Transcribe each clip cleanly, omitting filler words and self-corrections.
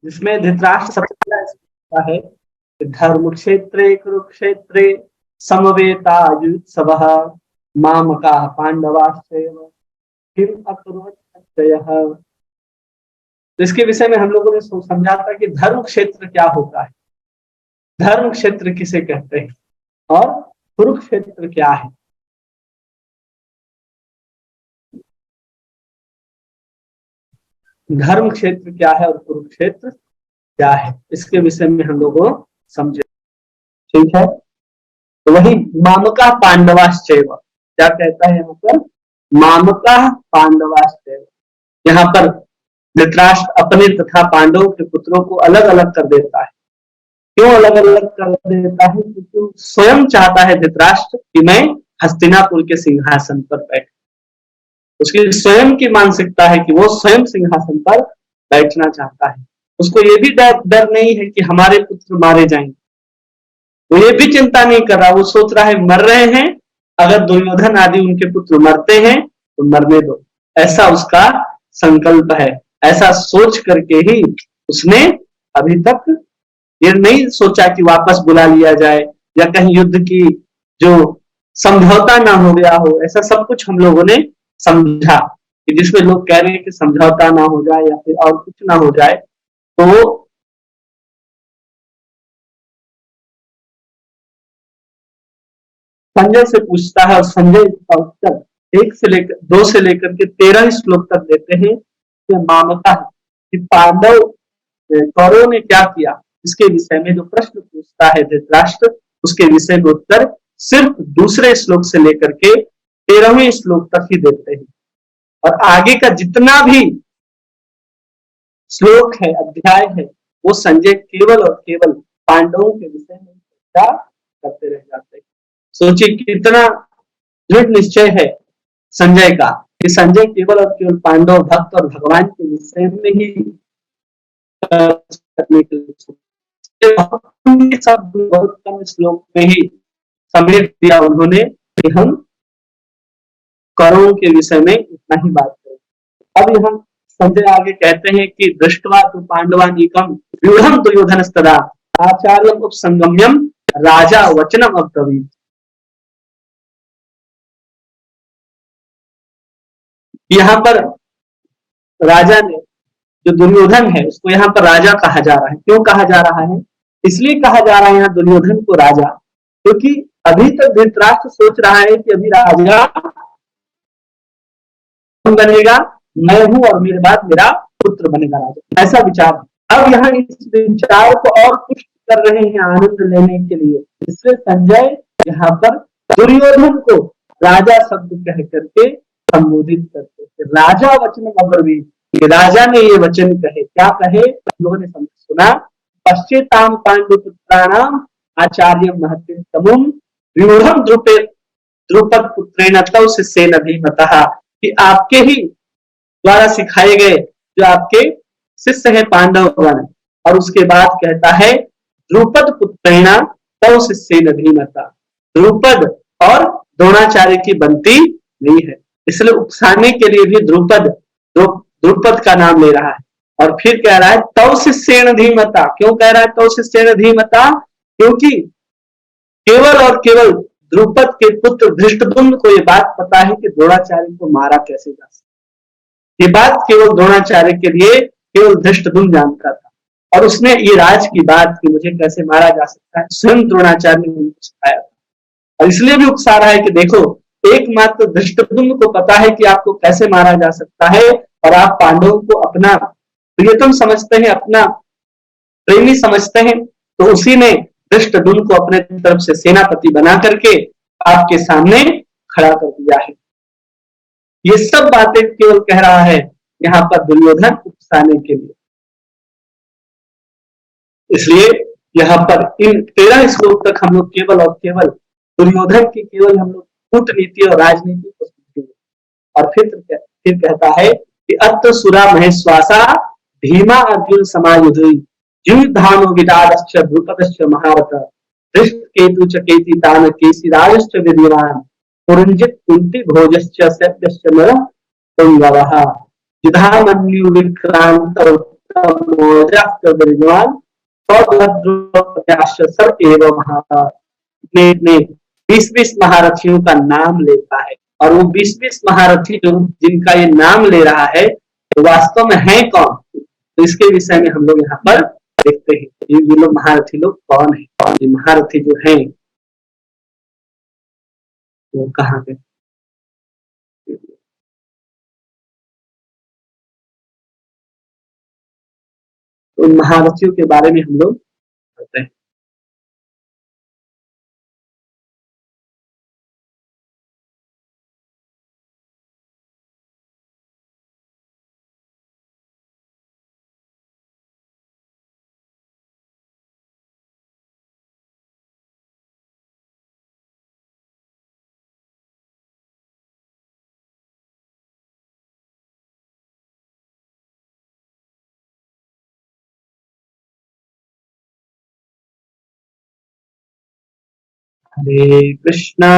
जिसमें धृतराष्ट्र सबसे पहला इसका है कि धर्म क्षेत्रे कुरुक्षेत्रे समवेतायुत्सवः मामकाः पांडवाश्चैव किम अकुर्वन् अक्षयः। तो इसके विषय में हम लोगों ने समझा था कि धर्म क्षेत्र क्या होता है, धर्म क्षेत्र किसे कहते हैं और कुरुक्षेत्र क्या है। धर्म क्षेत्र क्या है और कुरुक्षेत्र क्या है, इसके विषय में हम लोगों समझे। ठीक है, तो वही मामका पांडवाश्चैव, क्या कहता है यहाँ पर, मामका पांडवाश्चैव। यहाँ पर धृतराष्ट्र अपने तथा पांडवों के पुत्रों को अलग अलग कर देता है। क्यों अलग अलग कर देता है? क्योंकि स्वयं चाहता है धृतराष्ट्र कि मैं हस्तिनापुर के सिंहासन पर बैठ, उसकी स्वयं की मानसिकता है कि वो स्वयं सिंहासन पर बैठना चाहता है। उसको ये भी डर नहीं है कि हमारे पुत्र मारे जाएंगे, वो ये भी चिंता नहीं कर रहा। वो सोच रहा है मर रहे हैं, अगर दुर्योधन आदि उनके पुत्र मरते हैं तो मरने दो, ऐसा उसका संकल्प है। ऐसा सोच करके ही उसने अभी तक ये नहीं सोचा कि वापस बुला लिया जाए या कहीं युद्ध की जो समझौता ना हो गया हो। ऐसा सब कुछ हम लोगों ने समझा कि जिसमें लोग कह रहे हैं कि समझौता ना हो जाए या फिर और कुछ ना हो जाए, तो संजय से पूछता है और संजय का उत्तर 2 से लेकर के 13 श्लोक तक देते हैं कि मामका कि पांडव कौरवों ने क्या किया, इसके विषय में जो प्रश्न पूछता है धृतराष्ट्र, उसके विषय में उत्तर सिर्फ दूसरे श्लोक से लेकर के 13वें श्लोक तक ही देते हैं। और आगे का जितना भी श्लोक है, अध्याय है, वो संजय केवल और केवल पांडवों के विषय में चर्चा करते रह जाते हैं। सोचिए कितना दृढ़ निश्चय है संजय का कि संजय केवल और केवल पांडव भक्त और भगवान के विषय में ही करने के लिए सब बहुत कम श्लोक में ही समेट दिया उन्होंने कि हम कौरवों के विषय में इतना ही बात करें। अब यहाँ संजय आगे कहते हैं कि दृष्टवा तु पांडवानीकम व्यूढ़म दुर्योधनस्तदा आचार्यम उपसंगम्यम राजा वचनम अब्रवीत। यहाँ पर राजा ने, जो दुर्योधन है उसको यहाँ पर राजा कहा जा रहा है। क्यों कहा जा रहा है? इसलिए कहा जा रहा है यहाँ दुर्योधन को राजा, क्योंकि अभी तक धृतराष्ट्र सोच रहा है कि अभी राजा बनेगा, मैं हूं और मेरे बाद मेरा पुत्र बनेगा राजा, ऐसा विचार। अब यहाँ इस विचार को और पुष्ट कर रहे हैं आनंद लेने के लिए, इसलिए संजय यहाँ पर दुर्योधन को राजा शब्द कह करके संबोधित करते हैं। राजा वचन अब्रवीत, राजा ने ये वचन कहे, क्या कहे लोगों ने सुना, पश्चेताम पांडुपुत्राणाम आचार्य महत्व तमुम व्यूढ़म द्रुपद पुत्रेण तव शिष्येन धीमतः, कि आपके ही द्वारा सिखाए गए जो आपके शिष्य है पांडवगण। और उसके बाद कहता है द्रुपद पुत्रेण तव शिष्येन धीमतः, द्रुपद और द्रोणाचार्य की बनती नहीं है, इसलिए उकसाने के लिए भी द्रुपद का नाम ले रहा है। और फिर कह रहा है तव शिष्येन धीमता। क्यों कह रहा है तव शिष्येन धीमता? क्योंकि केवल और केवल द्रुपद के पुत्र धृष्टद्युम्न को ये बात पता है कि द्रोणाचार्य को मारा कैसे जा सकता। ये बात केवल द्रोणाचार्य के लिए केवल धृष्टद्युम्न जानता था, और उसने ये राज की बात कि मुझे कैसे मारा जा सकता है स्वयं द्रोणाचार्य ने उनको सिखाया था। और इसलिए भी उकसा रहा है कि देखो, एकमात्र धृष्टद्युम्न को पता है कि आपको कैसे मारा जा सकता है, और आप पांडवों को अपना प्रियतम समझते हैं, अपना प्रेमी समझते हैं, तो उसी ने धृष्टद्युम्न को अपने तरफ से सेनापति बना करके आपके सामने खड़ा कर दिया है। ये सब बातें केवल कह रहा है यहाँ पर दुर्योधन उकसाने के लिए। इसलिए यहाँ पर इन 13 श्लोक तक हम लोग केवल और केवल दुर्योधन की केवल हम लोग कूटनीति और राजनीति को समझेंगे। और फिर कहता है कि अत्र सुरा महेश्वासा भीमा अर्जुन समायुधि युद्धानो विदारश्च द्रुपदश्च महारथ धृष्टकेतु च केतितान केशिराजश्च विद्यमान पुरंजित कुंती भोजश्च सत्यश्च नर पुंगवः। युधामन्यु विक्रांत ने 20-20 महारथियों का नाम लेता है, और वो 20-20 महारथी जो जिनका ये नाम ले रहा है तो वास्तव में है कौन, तो इसके विषय में हम लोग यहाँ पर देखते हैं ये लोग महारथी लोग कौन है। ये महारथी जो है वो कहाँ पे, तो उन महारथियों के बारे में हम लोग पढ़ते हैं। हरे कृष्णा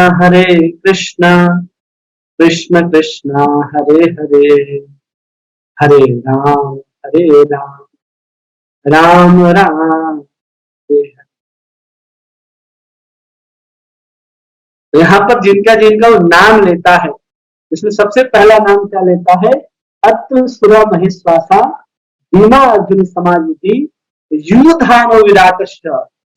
कृष्ण कृष्णा हरे हरे, हरे राम राम राम हरे हरे। तो यहाँ पर जिनका जिनका वो नाम लेता है, इसमें सबसे पहला नाम क्या लेता है, अत्र सुर महेश्वासा भीमा अर्जुन समाधि युधानो विराट।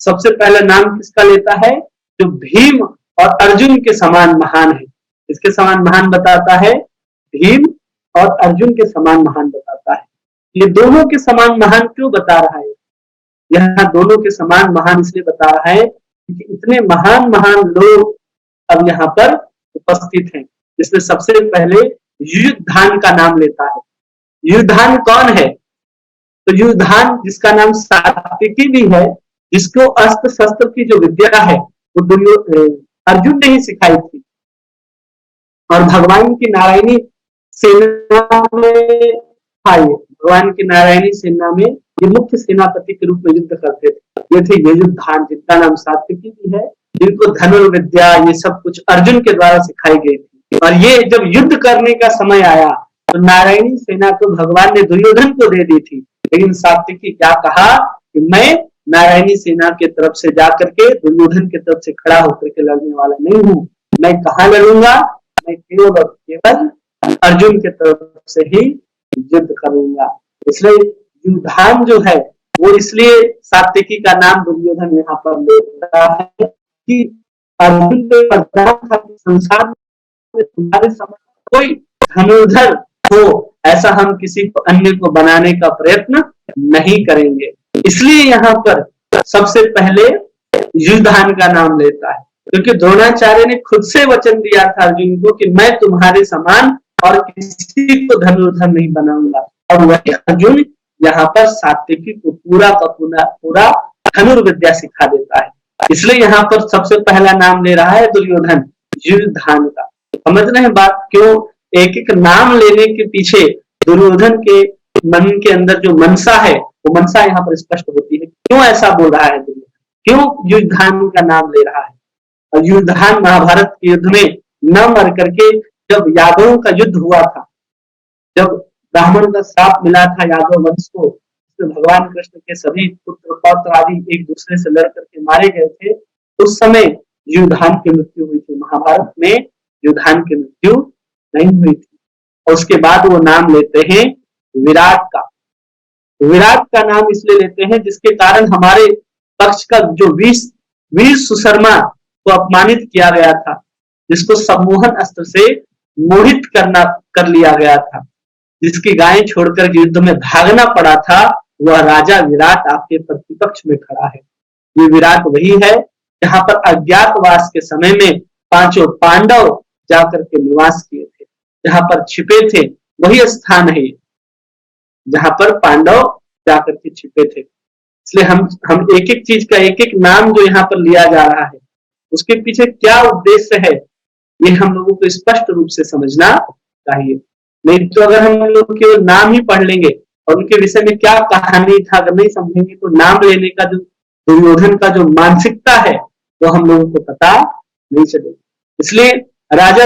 सबसे पहला नाम किसका लेता है, जो भीम और अर्जुन के समान महान है। इसके समान महान बताता है, भीम और अर्जुन के समान महान बताता है। ये दोनों के समान महान क्यों बता रहा है, यहाँ दोनों के समान महान इसलिए बता रहा है क्योंकि इतने महान महान लोग अब यहाँ पर उपस्थित हैं। जिसमें सबसे पहले युधान का नाम लेता है। युधान कौन है, तो युधान जिसका नाम सात्विकी भी है, जिसको अस्त्र शस्त्र की जो विद्या है वो अर्जुन ने ही सिखाई थी, और भगवान की नारायणी सेना में था। भगवान की नारायणी सेना में ये मुख्य सेनापति के रूप में युद्ध करते थे। ये थे ये युधान, जिनका नाम सात्विकी भी है, जिनको धनुर्विद्या ये सब कुछ अर्जुन के द्वारा सिखाई गई थी। और ये जब युद्ध करने का समय आया तो नारायणी सेना को भगवान ने दुर्योधन को दे दी थी, लेकिन सात्विकी क्या कहा कि मैं नारायणी सेना के तरफ से जाकर के दुर्योधन की तरफ से खड़ा होकर के लड़ने वाला नहीं हूँ। मैं कहाँ लड़ूंगा, मैं केवल और केवल अर्जुन के तरफ से ही युद्ध करूंगा। इसलिए युधान जो है वो इसलिए सात्विकी का नाम दुर्योधन यहाँ पर लेता है कि अर्जुन के पदार्थ संसार में तुम्हारे समझ कोई धनुर्धर हो ऐसा हम किसी को अन्य को बनाने का प्रयत्न नहीं करेंगे। इसलिए यहाँ पर सबसे पहले युधान का नाम लेता है, क्योंकि द्रोणाचार्य ने खुद से वचन दिया था अर्जुन को कि मैं तुम्हारे समान और किसी को धनुर्धर नहीं बनाऊंगा। और वही अर्जुन यहाँ पर सात्विकी को पूरा का पूरा धनुर्विद्या सिखा देता है। इसलिए यहाँ पर सबसे पहला नाम ले रहा है दुर्योधन, युधान का। समझ रहे हैं बात, क्यों एक एक नाम लेने के पीछे दुर्योधन के मन के अंदर जो मनसा है वो मनसा यहाँ पर स्पष्ट होती है। क्यों ऐसा बोल रहा है दुर्योधन, क्यों युधान का नाम ले रहा है। और युधान महाभारत के युद्ध में न मर करके जब यादवों का युद्ध हुआ था, जब ब्राह्मण का श्राप मिला था यादव वंश को, भगवान कृष्ण के सभी पुत्र पौत्र आदि एक दूसरे से लड़ करके मारे गए थे, उस समय युधान की मृत्यु हुई थी। महाभारत में युधान की मृत्यु नहीं हुई थी। और उसके बाद वो नाम लेते हैं विराट का। विराट का नाम इसलिए लेते हैं जिसके कारण हमारे पक्ष का जो वीर सुशर्मा को अपमानित किया गया था, जिसको सम्मोहन अस्त्र से मोहित कर लिया गया था, जिसकी गायें छोड़कर युद्ध में भागना पड़ा था, वह राजा विराट आपके प्रतिपक्ष में खड़ा है। ये विराट वही है जहां पर अज्ञातवास के समय में पांचों पांडव जाकर के निवास किए थे, जहां पर छिपे थे, वही स्थान है जहां पर पांडव जाकर के छिपे थे। इसलिए हम एक एक चीज का एक एक नाम जो यहाँ पर लिया जा रहा है उसके पीछे क्या उद्देश्य है ये हम लोगों को स्पष्ट रूप से समझना चाहिए। नहीं तो अगर हम लोग केवल नाम ही पढ़ लेंगे और उनके विषय में क्या कहानी था अगर नहीं समझेंगे तो नाम लेने का जो दुर्योधन का जो मानसिकता है वो हम लोगों को पता नहीं चलेगा। इसलिए राजा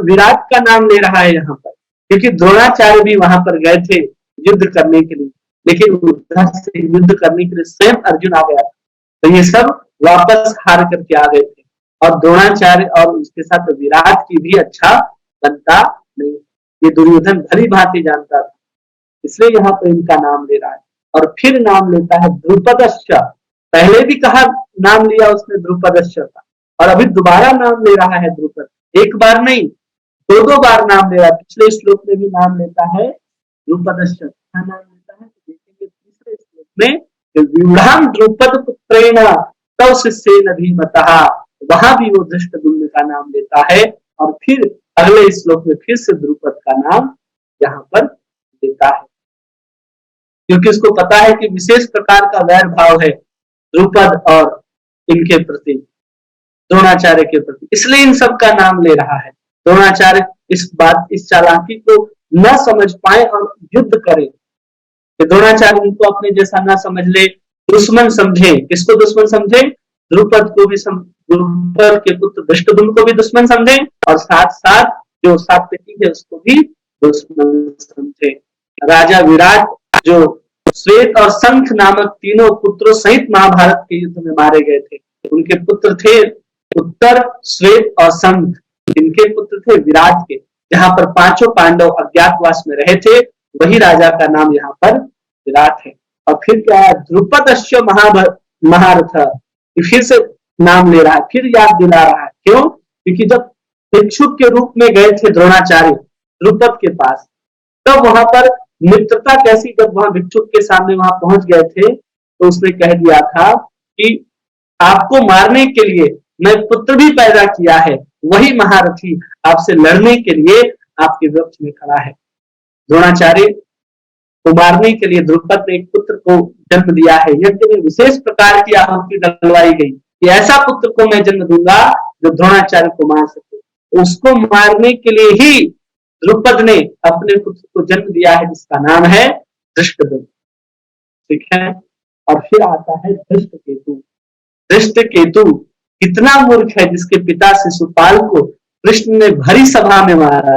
विराट का नाम ले रहा है यहाँ पर। क्योंकि द्रोणाचार्य भी वहां पर गए थे युद्ध करने के लिए, लेकिन उधर से युद्ध करने के लिए स्वयं अर्जुन आ गया था, तो ये सब वापस हार करके आ गए थे। और द्रोणाचार्य और उसके साथ विराट की भी अच्छा बनता नहीं, ये दुर्योधन भली भांति जानता था, इसलिए यहाँ पर इनका नाम ले रहा है। और फिर नाम लेता है द्रुपदश्च, पहले भी कहा नाम लिया उसने द्रुपदश्च का, और अभी दोबारा नाम ले रहा है द्रुपद, एक बार नहीं दो बार नाम ले रहा है। पिछले श्लोक में भी नाम लेता है द्रुपदश्च, नाम लेता है, तो देखेंगे तीसरे श्लोक में व्यूढ़ाम द्रुपद पुत्रेण तव शिष्येन धीमतः, वहां भी वो धृष्टद्युम्न का नाम लेता है, और फिर अगले श्लोक में फिर से द्रुपद का नाम यहाँ पर लेता है, क्योंकि उसको पता है कि विशेष प्रकार का वैर भाव है द्रुपद और इनके प्रति, द्रोणाचार्य के प्रति, इसलिए इन सब का नाम ले रहा है। द्रोणाचार्य इस चालाकी को न समझ पाए और युद्ध करे, कि द्रोणाचार्य उनको अपने जैसा न समझ ले, दुश्मन समझे। किसको दुश्मन समझे? द्रुपद को भी, द्रुपद के पुत्र धृष्टद्युम्न को भी दुश्मन समझे, और साथ साथ जो सात्यकी है उसको भी दुश्मन समझे। राजा विराट जो श्वेत और शंख नामक तीनों पुत्रों सहित महाभारत के युद्ध में मारे गए थे, उनके पुत्र थे उत्तर, श्वेत और शंख, इनके पुत्र थे विराट के। जहां पर पांचों पांडव अज्ञातवास में रहे थे, वही राजा का नाम यहाँ पर विराट है। और फिर क्या है? द्रुपदश्च महारथ, फिर से नाम ले रहा है, फिर याद दिला रहा है। क्यों? क्योंकि जब भिक्षुक के रूप में गए थे द्रोणाचार्य द्रुपद के पास, तब वहां पर मित्रता कैसी, जब वहां भिक्षुक के सामने वहां पहुंच गए थे, तो उसने कह दिया था कि आपको मारने के लिए मैं पुत्र भी पैदा किया है, वही महारथी आपसे लड़ने के लिए आपके वृक्ष में खड़ा है। द्रोणाचार्य को मारने के लिए द्रुपद ने एक पुत्र को जन्म दिया है, यज्ञ में विशेष प्रकार की आहुति डलवाई गई कि ऐसा पुत्र को मैं जन्म दूंगा जो द्रोणाचार्य को मार सके। उसको मारने के लिए ही द्रुपद ने अपने पुत्र को जन्म दिया है, जिसका नाम है धृष्टद्युम्न। ठीक है। और फिर आता है धृष्टकेतु। धृष्टकेतु कितना मूर्ख है, जिसके पिता शिशुपाल को कृष्ण ने भरी सभा में मारा।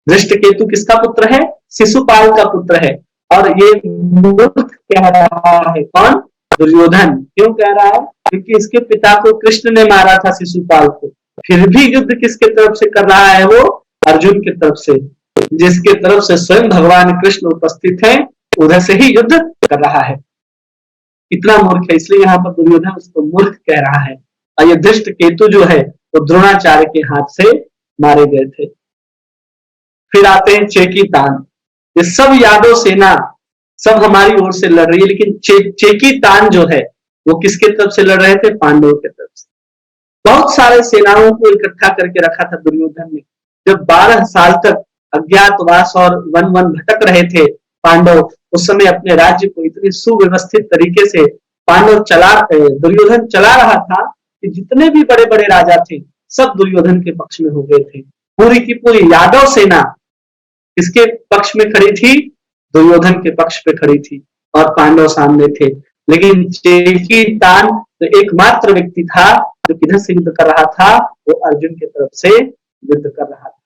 धृष्टकेतु किसका पुत्र है? शिशुपाल का पुत्र है। और ये मूर्ख कह रहा है कौन? दुर्योधन। क्यों कह रहा है? क्योंकि इसके पिता को कृष्ण ने मारा था, शिशुपाल को, फिर भी युद्ध किसके तरफ से कर रहा है? वो अर्जुन की तरफ से, जिसके तरफ से स्वयं भगवान कृष्ण उपस्थित है, उधर से ही युद्ध कर रहा है। इतना मूर्ख है, इसलिए यहाँ पर दुर्योधन उसको मूर्ख कह रहा है। और ये धृष्टकेतु जो है वो द्रोणाचार्य के हाथ से मारे गए थे। फिर आते हैं चेकीतान। ये सब यादव सेना सब हमारी ओर से लड़ रही है, लेकिन चेकीतान जो है वो किसके तरफ से लड़ रहे थे? पांडवों के तरफ से। बहुत सारे सेनाओं को इकट्ठा करके रखा था दुर्योधन ने। जब 12 साल तक अज्ञातवास और वन वन भटक रहे थे पांडव, उस समय अपने राज्य को इतनी सुव्यवस्थित तरीके से दुर्योधन चला रहा था कि जितने भी बड़े बड़े राजा थे सब दुर्योधन के पक्ष में हो गए थे। पूरी की पूरी यादव सेना किसके पक्ष में खड़ी थी? दुर्योधन के पक्ष पे खड़ी थी, और पांडव सामने थे। लेकिन चेकीतान तो एकमात्र व्यक्ति था जो किधर से युद्ध कर रहा था? वो अर्जुन की तरफ से युद्ध कर रहा था।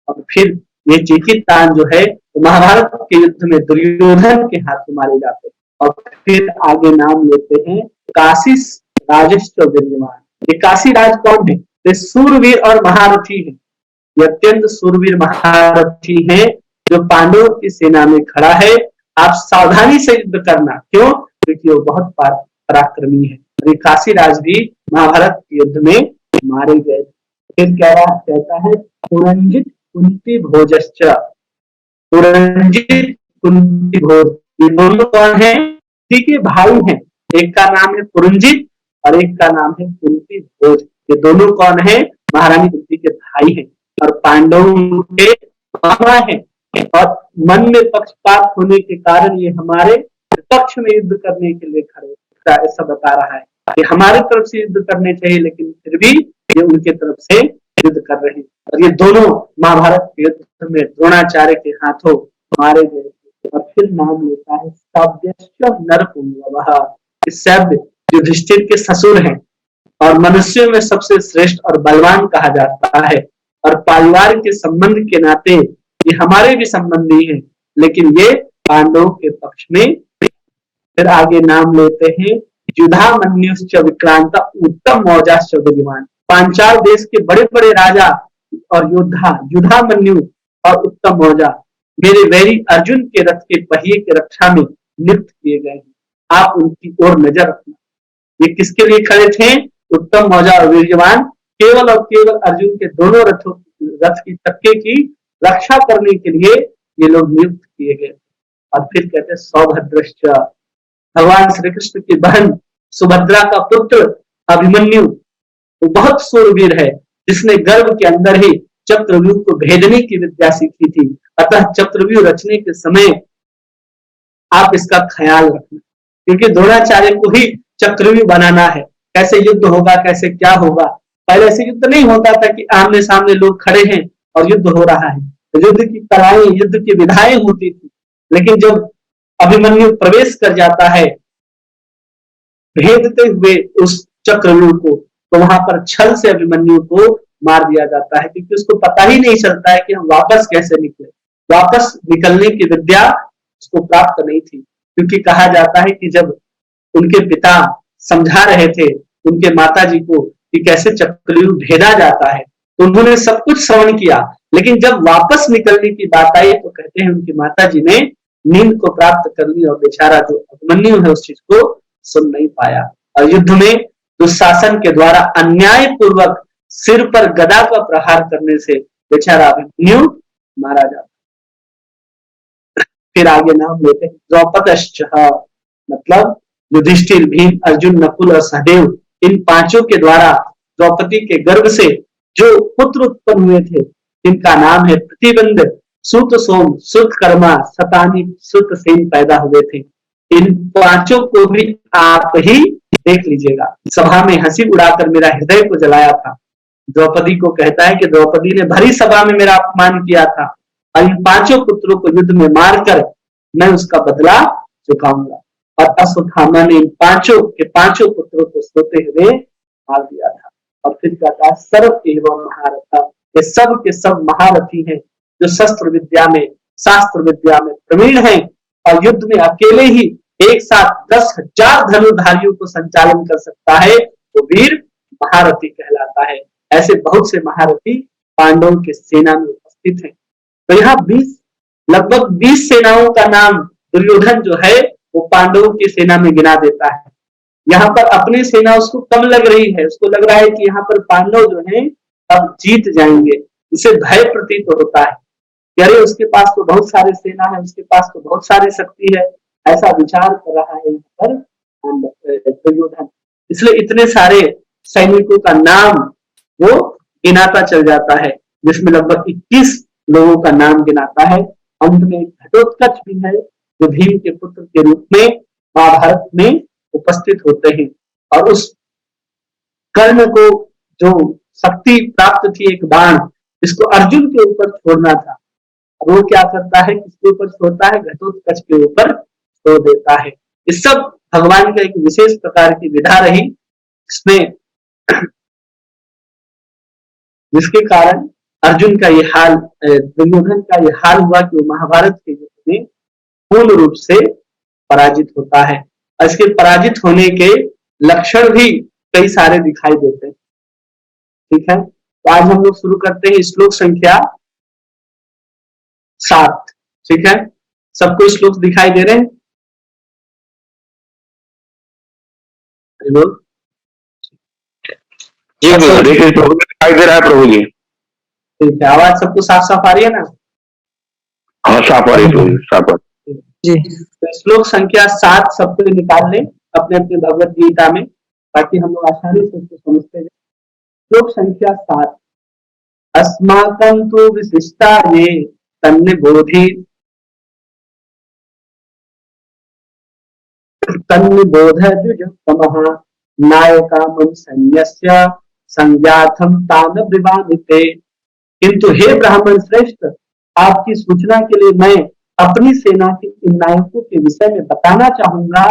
और फिर ये चेकीतान जो है तो महाभारत के युद्ध में दुर्योधन के हाथ मारे जाते हैं। और फिर आगे नाम लेते हैं काशी राजश्च विद्यमान। ये काशी राज कौन है? ये सूरवीर और महारथी है। ये अत्यंत सूरवीर महारथी है, जो पांडवों की सेना में खड़ा है। आप सावधानी से युद्ध करना। क्यों? क्योंकि वो बहुत पराक्रमी है। ये काशी राज भी महाभारत के युद्ध में मारे गए। फिर कहता है पुरंजित कुंती भोजश्च। पुरंजित कुंती भोज, ये दोनों कौन है? कुंती के भाई हैं। एक का नाम है पुरंजित और एक का नाम है कुंती भोज। ये दोनों कौन है? महारानी कुंती के भाई हैं और पांडवों के मामा हैं। और मन में पक्षपात होने के कारण ये हमारे पक्ष में युद्ध करने के लिए खड़े, ऐसा बता रहा है कि हमारे तरफ से युद्ध करने चाहिए, लेकिन फिर भी ये उनके तरफ से युद्ध कर रहे हैं। और ये दोनों महाभारत के युद्ध में द्रोणाचार्य के हाथों मारे गए। और फिर नाम लेता है सव्यश्च नरपुंगवः। इस शब्द युधिष्ठिर के ससुर हैं और मनुष्यों में सबसे श्रेष्ठ और बलवान कहा जाता है। और परिवार के संबंध के नाते ये हमारे भी संबंधी हैं, लेकिन ये पांडवों के पक्ष में। फिर आगे नाम लेते हैं युधामन्युश्च विक्रांत उत्तम मौजाश्च बुद्धिमान। पांचाल देश के बड़े बड़े राजा और योद्धा युधामन्यु और उत्तम मौजा मेरे वैरी अर्जुन के रथ के पहिए के रक्षा में नियुक्त किए गए हैं, आप उनकी ओर नजर रखना। ये किसके लिए खड़े थे? उत्तम मौजा और वीर्यवान, केवल और केवल अर्जुन के दोनों रथ की चक्के की रक्षा करने के लिए ये लोग नियुक्त किए गए। और फिर कहते सौभद्रश्च, भगवान श्री कृष्ण की बहन सुभद्रा का पुत्र अभिमन्यु वो बहुत सूरवीर है, जिसने गर्भ के अंदर ही चक्रव्यूह को भेदने की विद्या सीखी थी। अतः चक्रव्यूह रचने के समय आप इसका ख्याल रखना, क्योंकि द्रोणाचार्य को ही चक्रव्यूह बनाना है। कैसे युद्ध होगा, कैसे क्या होगा। पहले ऐसे युद्ध नहीं होता था कि आमने सामने लोग खड़े हैं और युद्ध हो रहा है, तो युद्ध की कलाएं, युद्ध की विधाएं होती थी। लेकिन जब अभिमन्यु प्रवेश कर जाता है भेदते हुए उस चक्रव्यूह को, तो वहां पर छल से अभिमन्यु को मार दिया जाता है, क्योंकि उसको पता ही नहीं चलता है कि हम वापस कैसे निकले। वापस निकलने की विद्या उसको प्राप्त नहीं थी, क्योंकि कहा जाता है कि जब उनके पिता समझा रहे थे उनके माताजी को कि कैसे चक्रव्यूह भेदा जाता है, तो उन्होंने सब कुछ श्रवण किया, लेकिन जब वापस निकलने की बात आई तो कहते हैं उनकी माताजी ने नींद को प्राप्त कर ली और बेचारा जो अभिमन्यु है उस चीज को सुन नहीं पाया। और युद्ध में दुशासन के द्वारा अन्याय पूर्वक सिर पर गदा का प्रहार करने से बेचारा अभिमन्यु मारा जाता। फिर आगे नाम लेते हैं द्रौपदश्च, मतलब युधिष्ठिर, भीम, अर्जुन, नकुल और सहदेव, इन पांचों के द्वारा द्रौपदी के गर्भ से जो पुत्र उत्पन्न हुए थे, जिनका नाम है प्रतिबंध, सुत सोम, सुत कर्मा, शतानी, सुत सेन पैदा हुए थे। इन पांचों को भी आप ही देख लीजिएगा। सभा में हंसी उड़ाकर मेरा हृदय को जलाया था। द्रौपदी को कहता है कि द्रौपदी ने भरी सभा में मेरा अपमान किया था, और इन पांचों पुत्रों को युद्ध में मारकर मैं उसका बदला चुकाऊंगा। और अश्वत्थामा ने इन पांचों के पांचों पुत्रों को सोते हुए मार दिया था। और फिर कहता है सर्व एवं महारथ, ये सब के सब महारथी हैं, जो शस्त्र विद्या में, शास्त्र विद्या में प्रवीण हैं, और युद्ध में अकेले ही एक साथ 10,000 धनुर्धारियों को संचालन कर सकता है, वो वीर महारथी कहलाता है। ऐसे बहुत से महारथी पांडवों की सेना में उपस्थित हैं। तो यहाँ लगभग 20 सेनाओं का नाम दुर्योधन जो है वो पांडवों की सेना में गिना देता है। यहाँ पर अपनी सेना उसको कम लग रही है, उसको लग रहा है कि यहाँ पर पांडव जो है अब जीत जाएंगे, इसे भय प्रतीत होता है कि अरे उसके पास तो बहुत सारी सेना है, उसके पास तो बहुत सारी शक्ति है, ऐसा विचार कर रहा है यहाँ पर दुर्योधन। इसलिए इतने सारे सैनिकों का नाम वो गिनाता चल जाता है, जिसमें लगभग 21 लोगों का नाम गिनाता है। अंत में घटोत्कच भी है, जो भीम के पुत्र के रूप में महाभारत में उपस्थित होते हैं। और उस कर्ण को जो शक्ति प्राप्त थी, एक बाण जिसको अर्जुन के ऊपर छोड़ना था, वो क्या करता है, किसके ऊपर छोड़ता है, घटोत्कच के ऊपर छोड़ देता है। इस सब भगवान का एक विशेष प्रकार की विधा रही, इसमें जिसके कारण अर्जुन का ये हाल, दुर्योधन का ये हाल हुआ कि वो महाभारत के युद्ध में पूर्ण रूप से पराजित होता है। और इसके पराजित होने के लक्षण भी कई सारे दिखाई देते हैं। ठीक है, तो आज हम लोग शुरू करते हैं श्लोक संख्या 7। ठीक है, सबको श्लोक दिखाई दे रहे हैं? जी दिखाई दे रहा है प्रभु जी। ठीक है, आवाज सबको साफ साफ आ रही है ना? हाँ साफ आ रही है, साफ आ जी। तो श्लोक संख्या 7 सबको निकाल लें अपने अपने भगवत गीता में, ताकि हम लोग आसानी से उसको समझते हैं। श्लोक संख्या 7, अस्माकं तु विशिष्टा ये तन्निबोधि द्विजतमः नायकामं सैन्यस्य संज्ञार्थं तान विवादिते। किंतु हे ब्राह्मण श्रेष्ठ, आपकी सूचना के लिए मैं अपनी सेना के इन नायकों के विषय में बताना चाहूंगा,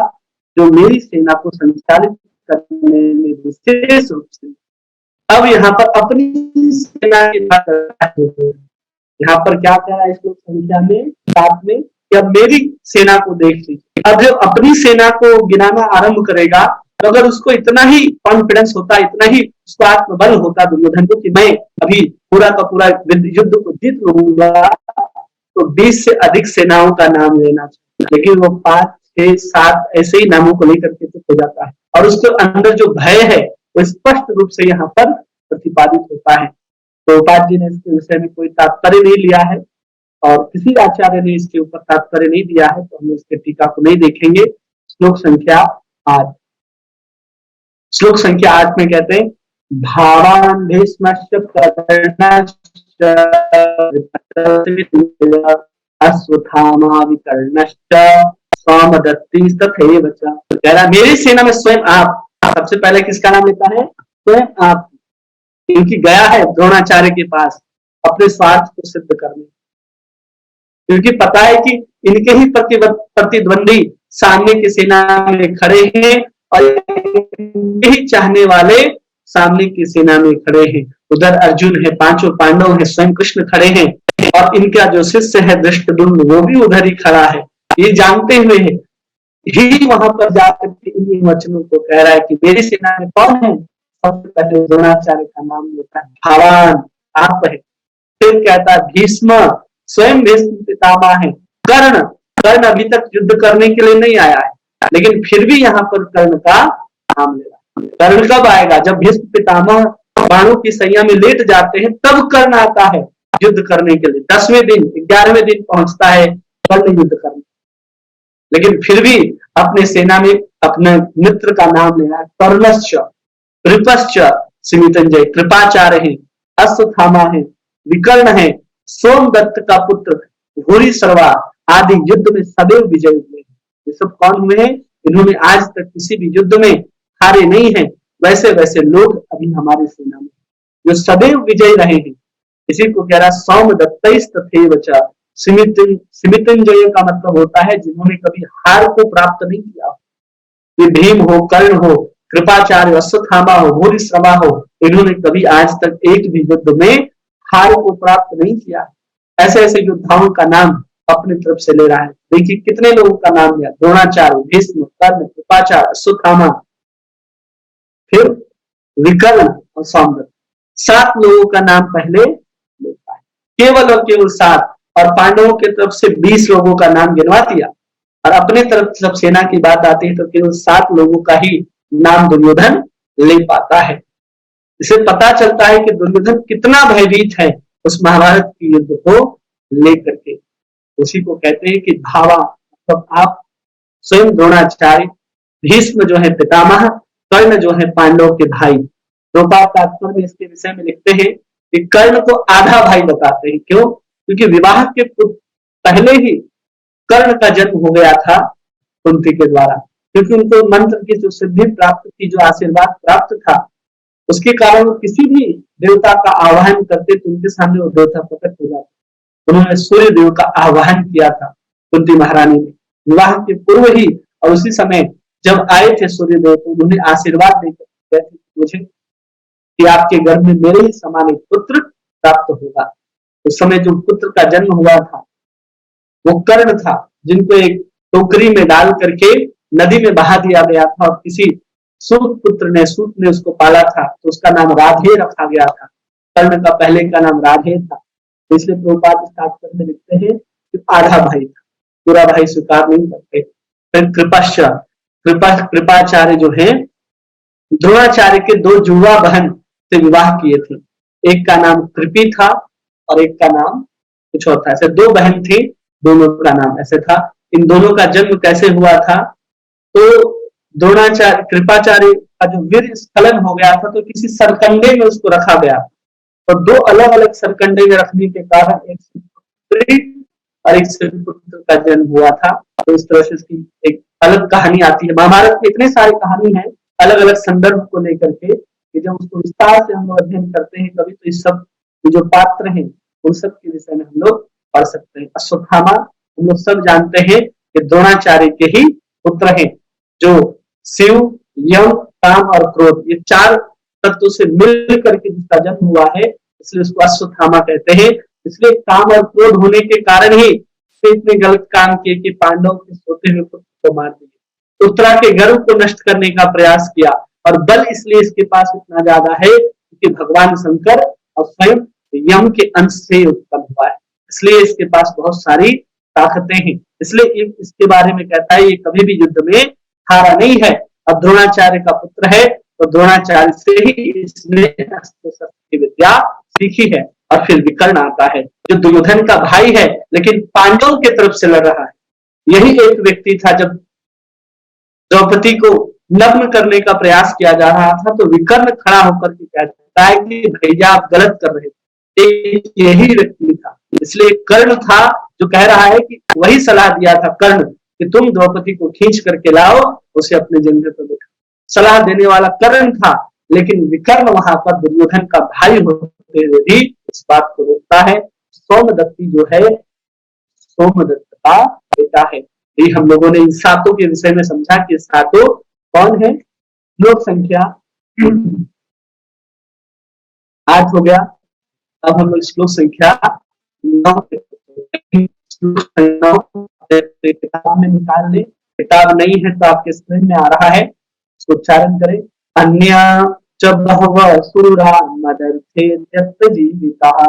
जो मेरी सेना को संचालित करने में विशेष रूप से। अब यहाँ पर अपनी सेना की बात करता है, यहाँ पर क्या कह रहा है श्लोक संख्या में 7 में कि अब मेरी सेना को देख लीजिए। अब जब अपनी सेना को गिनाना आरंभ करेगा तो अगर उसको इतना ही कॉन्फिडेंस होता, इतना ही उसको आत्मबल होता दुर्योधन को कि मैं अभी पूरा का पूरा युद्ध को जीत लूंगा, तो 20 से अधिक सेनाओं का नाम लेना चाहिए, लेकिन वो 5, 6, 7 ऐसे ही नामों को लेकर के चुप हो जाता है और उसके अंदर जो भय है वो स्पष्ट रूप से यहाँ पर प्रतिपादित होता है। तो प्रभुपाद जी ने इसके विषय में कोई तात्पर्य नहीं लिया है और किसी आचार्य ने इसके ऊपर तात्पर्य नहीं दिया है, तो हम इसके टीका को नहीं देखेंगे। श्लोक संख्या 8, श्लोक संख्या 8 में कहते हैं भावान भीष्मश्च कर्णश्च अश्वत्थामा विकर्णश्च सौमदत्ति तथैव च। कह रहा मेरी सेना में स्वयं आप, सबसे पहले किसका नाम लेता है? स्वयं आप, क्योंकि गया है द्रोणाचार्य के पास अपने स्वार्थ को सिद्ध करने, क्योंकि पता है कि इनके ही प्रतिद्वंदी सामने की सेना में खड़े हैं और यही चाहने वाले सामने की सेना में खड़े हैं। उधर अर्जुन है, 5 पांडव है, स्वयं कृष्ण खड़े हैं और इनका जो शिष्य है धृष्टद्युम्न वो भी उधर ही खड़ा है। ये जानते हुए है ही वहां पर जाकर के इन वचनों को कह रहा है कि मेरी सेना में कौन है? सबसे पहले द्रोणाचार्य का नाम लेता है, भगवान आप है। फिर कहता है भीष्म, स्वयं भीष्म पितामह है। कर्ण, कर्ण अभी तक युद्ध करने के लिए नहीं आया है, लेकिन फिर भी यहाँ पर कर्ण का नाम ले रहा है। कर्ण कब आएगा? जब भीष्म पितामह बाणों की सैया में लेट जाते हैं तब कर्ण आता है युद्ध करने के लिए। 10वें दिन 11वें दिन पहुंचता है कर्ण युद्ध करने, लेकिन फिर भी अपने सेना में अपने मित्र का नाम लेना है। कर्णश्च, कृपश्च, सिमितंजय कृपाचार्य है, अश्वत्थामा है, विकर्ण है, सोमदत्त का पुत्र भूरिश्रवा आदि युद्ध में सदैव विजय हुए। ये सब कौन हुए हैं? इन्होंने आज तक किसी भी युद्ध में हारे नहीं है। वैसे वैसे लोग अभी हमारी सेना में जो सदैव विजयी रहे हैं। इसी को कह रहा सोमदत्तैस्तथैव च। सिमितंजय का मतलब होता है जिन्होंने कभी हार को प्राप्त नहीं किया। ये भीम हो, कर्ण हो, कृपाचार्य, अश्वत्थामा हो, भूरिश्रवा हो, इन्होंने कभी आज तक एक भी युद्ध में हार को प्राप्त नहीं किया। ऐसे ऐसे योद्धाओं का नाम अपनी तरफ से ले रहा है। देखिए कितने लोगों का नाम लिया, द्रोणाचार्य, भीष्म, कर्ण, कृपाचार्य, अश्वत्थामा, फिर विकर्ण और सौमदत्त। 7 लोगों का नाम पहले लेता है, केवल और केवल 7। और पांडवों की तरफ से 20 लोगों का नाम गिनवा दिया और अपने तरफ जब सेना की बात आती है तो केवल 7 लोगों का ही नाम दुर्योधन ले पाता है। इसे पता चलता है कि दुर्योधन कितना भयभीत है उस महाभारत के युद्ध को लेकर के। उसी को कहते हैं कि भावा, मतलब आप स्वयं द्रोणाचार्य, भीष्म जो है पितामह, कर्ण जो है पांडव के भाई। प्रभुपाद तात्पर्य में इसके विषय में लिखते हैं कि कर्ण को आधा भाई बताते हैं। क्यों? क्योंकि विवाह के पहले ही कर्ण का जन्म हो गया था कुंती के द्वारा, क्योंकि उनको मंत्र की जो सिद्धि प्राप्त थी, जो आशीर्वाद प्राप्त था, उसके कारण वो किसी भी देवता का आह्वान करते तो उनके सामने वो देवता प्रकट हो जाता। उन्होंने सूर्य देव का आह्वान किया था कुंती महारानी ने विवाह के पूर्व ही, और उसी समय जब आए थे सूर्य देव तो उन्होंने आशीर्वाद देकर मुझे कि आपके गर्भ में मेरे ही समान एक पुत्र प्राप्त होगा। उस समय जो पुत्र का जन्म हुआ था वो कर्ण था, जिनको एक टोकरी में डाल करके नदी में बहा दिया गया था और किसी सूत ने उसको पाला था, तो उसका नाम राधे रखा गया था। कर्ण का पहले का नाम राधे था, तो इसलिए प्रभुपाद तात्पर्य में लिखते हैं कि आधा भाई था, पूरा भाई स्वीकार नहीं करते। फिर कृपाचार्य जो है द्रोणाचार्य के 2 जुड़वा बहन से विवाह किए थे। एक का नाम कृपी था और एक का नाम कुछ और था। ऐसे 2 बहन थी, दोनों का नाम ऐसे था। इन दोनों का जन्म कैसे हुआ था? तो द्रोणाचार्य कृपाचार्य का जो वीर स्खलन हो गया था तो किसी सरकंडे में उसको रखा गया, और 2 अलग अलग सरकंडे में रखने के कारण एक पुत्री और एक पुत्र का जन्म हुआ था। तो इस तरह से इसकी एक अलग कहानी आती है। महाभारत में इतने सारी कहानी है अलग अलग संदर्भ को लेकर के कि जब उसको विस्तार से हम लोग अध्ययन करते हैं कभी, तो इस सब जो पात्र हैं उन सब के विषय में हम लोग पढ़ सकते हैं। अश्वत्थामा हम लोग सब जानते हैं कि द्रोणाचार्य के ही पुत्र हैं, जो शिव, यम, काम और क्रोध, ये 4 तत्वों से मिल करके जिसका जन्म हुआ है, इसलिए उसको अश्वत्थामा कहते हैं। इसलिए काम और क्रोध होने के कारण ही इतने गलत काम किए कि पांडवों के सोते हुए पुत्र को मार दिया, उत्तरा के गर्व को नष्ट करने का प्रयास किया, और बल इसलिए इसके पास इतना ज्यादा है कि भगवान शंकर और स्वयं यम के अंश से उत्पन्न हुआ है, इसलिए इसके पास बहुत सारी ताकतें हैं। इसलिए इसके बारे में कहता है ये कभी भी युद्ध में हारा नहीं है। अब द्रोणाचार्य का पुत्र है तो द्रोणाचार्य से ही इसने अस्त्र शस्त्र की विद्या सीखी है। और फिर विकर्ण आता है जो दुर्योधन का भाई है लेकिन पांडवों की तरफ से लड़ रहा है। यही एक व्यक्ति था जब द्रौपदी को नग्न करने का प्रयास किया जा रहा था तो विकर्ण खड़ा होकर के कहता है कि भैया आप गलत कर रहे थे, यही व्यक्ति था। इसलिए कर्ण था जो कह रहा है कि वही सलाह दिया था कर्ण कि तुम द्रौपदी को खींच करके लाओ, उसे अपने जंगल पर बैठा। सलाह देने वाला कर्ण था, लेकिन विकर्ण वहां पर दुर्योधन का भाई होते हुए भी इस बात को रोकता है। सोमदत्ती जो है सोमदत्त का बेटा है। ये हम लोगों ने इन सातों के विषय में समझा कि सातों कौन है। श्लोक संख्या 8 हो गया। अब हम लोग श्लोक संख्या 9 किताब में निकाल ले। किताब नहीं है तो आपके स्क्रीन में आ रहा है, इसको उच्चारण करें। अन्य च बहवः शूरा मदर्थे जीविताः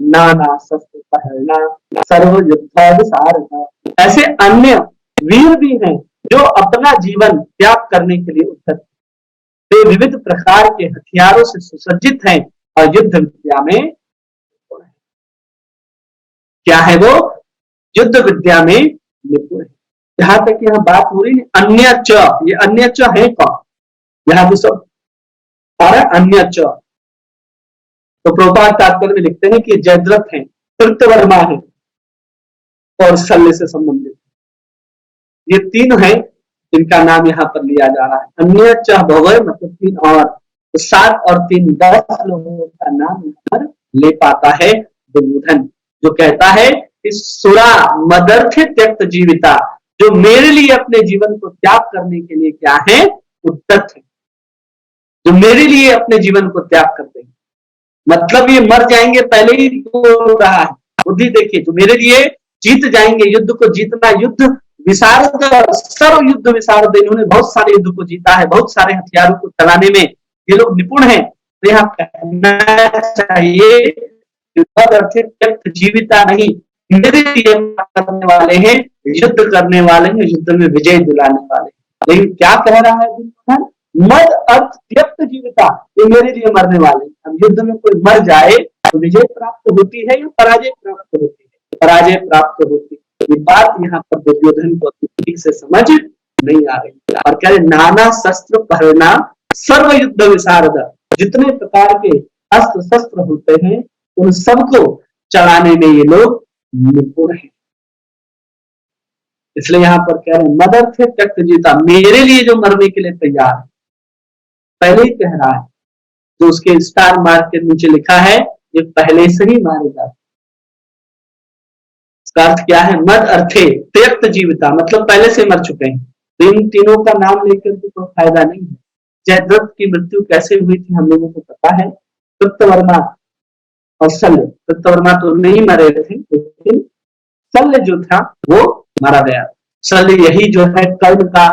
नाना शस्त्र पहरना सर्व युद्ध विशारद। ऐसे अन्य वीर भी हैं जो अपना जीवन त्याग करने के लिए उद्यत, वे विविध प्रकार के हथियारों से सुसज्जित हैं और युद्ध विद्या में क्या है, वो युद्ध विद्या में निपुण है। जहां तक यहाँ बात हो रही है अन्य च, ये अन्य च है कौन, यहाँ तो सब अन्य च। तो प्रभुपाद तात्पर्य में लिखते हैं कि जयद्रथ है, कृतवर्मा है और शल्य से संबंधित, ये तीन है जिनका नाम यहाँ पर लिया जा रहा है। अन्य च भवय मतलब तीन और, तो 7 और 3 10 लोगों का नाम यहाँ पर ले पाता है दुर्योधन, जो कहता है कि सुरा मदर्थे त्यक्त जीविता, जो मेरे लिए अपने जीवन को त्याग करने के लिए क्या है, उद्यत है, जो मेरे लिए अपने जीवन को त्याग करते हैं। मतलब ये मर जाएंगे पहले ही बोल रहा है। बुद्धि देखिए, जो मेरे लिए जीत जाएंगे, युद्ध को जीतना, युद्ध विशारद, सर्व युद्ध विशारद, इन्होंने बहुत सारे युद्ध को जीता है, बहुत सारे हथियारों को चलाने में ये लोग निपुण हैं। तो यहाँ कहना चाहिए जीविता नहीं, मेरे लिए करने वाले हैं, युद्ध करने वाले हैं, युद्ध में विजय दिलाने वाले। लेकिन क्या कह रहा है दुर्योधन, मद अर्थ त्यक्त जीविता, ये मेरे लिए मरने वाले। अब युद्ध में कोई मर जाए तो विजय प्राप्त होती है या पराजय प्राप्त होती है, पराजय प्राप्त होती है। ये बात यहाँ पर दुर्योधन को ठीक से समझ नहीं आ रही। और क्या नाना शस्त्र पहरना सर्व युद्ध विशारद, जितने प्रकार के अस्त्र शस्त्र होते हैं उन सबको चलाने में ये लोग निपुण हैं। इसलिए यहाँ पर कह रहे हैं मदर थे त्यक्त जीता, मेरे लिए जो मरने के लिए तैयार है, पहले ही कह रहा है। जो उसके स्टार मार्क के नीचे लिखा है ये पहले से ही मारे जाते। इसका अर्थ क्या है, मद अर्थे त्यक्त जीविता, मतलब पहले से मर चुके हैं। तो इन तीनों का नाम लेकर तो कोई फायदा नहीं है। जयद्रथ की मृत्यु कैसे हुई थी हम लोगों को पता है। कृतवर्मा और शल्य, कृतवर्मा तो नहीं मरे थे लेकिन शल्य जो था वो मारा गया। शल्य यही जो है कर्ण का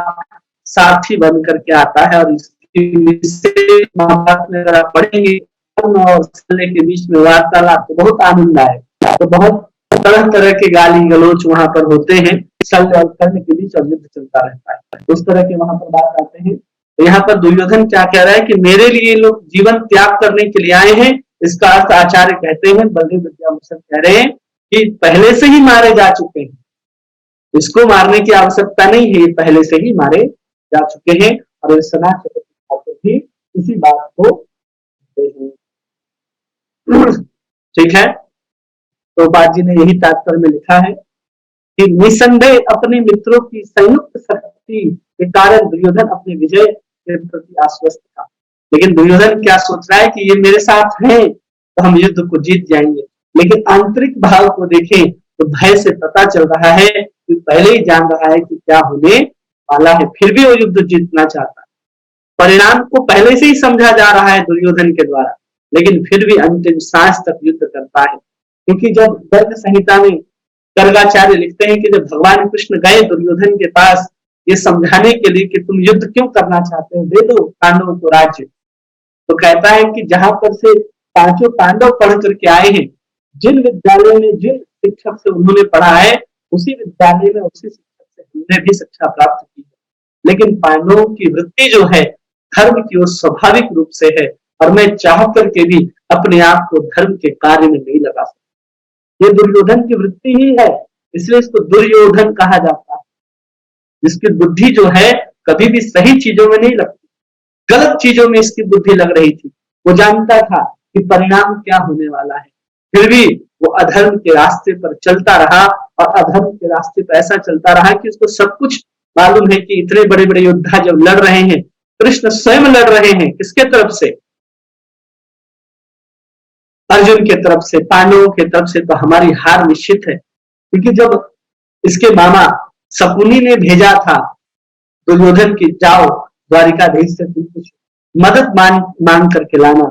सारथी बन करके आता है, और इसके महाभारत में अगर आप पढ़ेंगे कर्ण और शल्य के बीच में वार्तालाप तो बहुत आनंद आएगा। तो बहुत तरह तरह के गाली गलोच वहां पर होते हैं, शल्य और कर्ण के बीच और युद्ध चलता रहता है। उस तरह के वहां पर बात आते हैं। तो यहाँ पर दुर्योधन क्या कह रहा है कि मेरे लिए लोग जीवन त्याग करने के लिए आए हैं। इसका अर्थ आचार्य कहते हैं, बलदेव विद्याभूषण कह रहे हैं कि पहले से ही मारे जा चुके हैं, इसको मारने की आवश्यकता नहीं है, ये पहले से ही मारे जा चुके हैं। और सनातन चक्रवर्ती भी इसी बात को ठीक है। तो बात जी ने यही तात्पर्य में लिखा है कि निसंदेह अपने मित्रों की संयुक्त शक्ति के कारण दुर्योधन अपने विजय के प्रति आश्वस्त था। लेकिन दुर्योधन क्या सोच रहा है कि ये मेरे साथ हैं तो हम युद्ध को जीत जाएंगे। लेकिन आंतरिक भाव को देखें तो भय से पता चल रहा है कि पहले ही जान रहा है कि क्या होने वाला है, फिर भी वो युद्ध जीतना चाहता है। परिणाम को पहले से ही समझा जा रहा है दुर्योधन के द्वारा, लेकिन फिर भी अंतिम सांस तक युद्ध करता है। क्योंकि जब गर्ग संहिता में गर्गाचार्य लिखते हैं कि जब भगवान कृष्ण गए दुर्योधन के पास ये समझाने के लिए कि तुम युद्ध क्यों करना चाहते हो, दे दो पांडवों को राज्य, तो कहता है कि जहां पर से पांचों पांडव पढ़ करके आए हैं, जिन विद्यालय में जिन शिक्षक से उन्होंने पढ़ा है, उसी विद्यालय में उसी शिक्षक से हमने भी शिक्षा प्राप्त की है। लेकिन पांडवों की वृत्ति जो है धर्म की ओर स्वाभाविक रूप से है, और मैं चाह करके भी अपने आप को धर्म के कार्य में नहीं लगा सकता। ये दुर्योधन की वृत्ति ही है, इसलिए इसको दुर्योधन कहा जाता है। जिसकी बुद्धि जो है कभी भी सही चीजों में नहीं लगती, गलत चीजों में इसकी बुद्धि लग रही थी। वो जानता था कि परिणाम क्या होने वाला है, फिर भी वो अधर्म के रास्ते पर चलता रहा, और अधर्म के रास्ते पर ऐसा चलता रहा कि उसको सब कुछ मालूम है कि इतने बड़े बड़े योद्धा जब लड़ रहे हैं, कृष्ण स्वयं लड़ रहे हैं, किसके तरफ से? अर्जुन के तरफ से, पांडवों के तरफ से, तो हमारी हार निश्चित है। क्योंकि जब इसके मामा शकुनी ने भेजा था दुर्योधन की, जाओ द्वारिकाधीश से तुम कुछ मदद मांग करके लाना,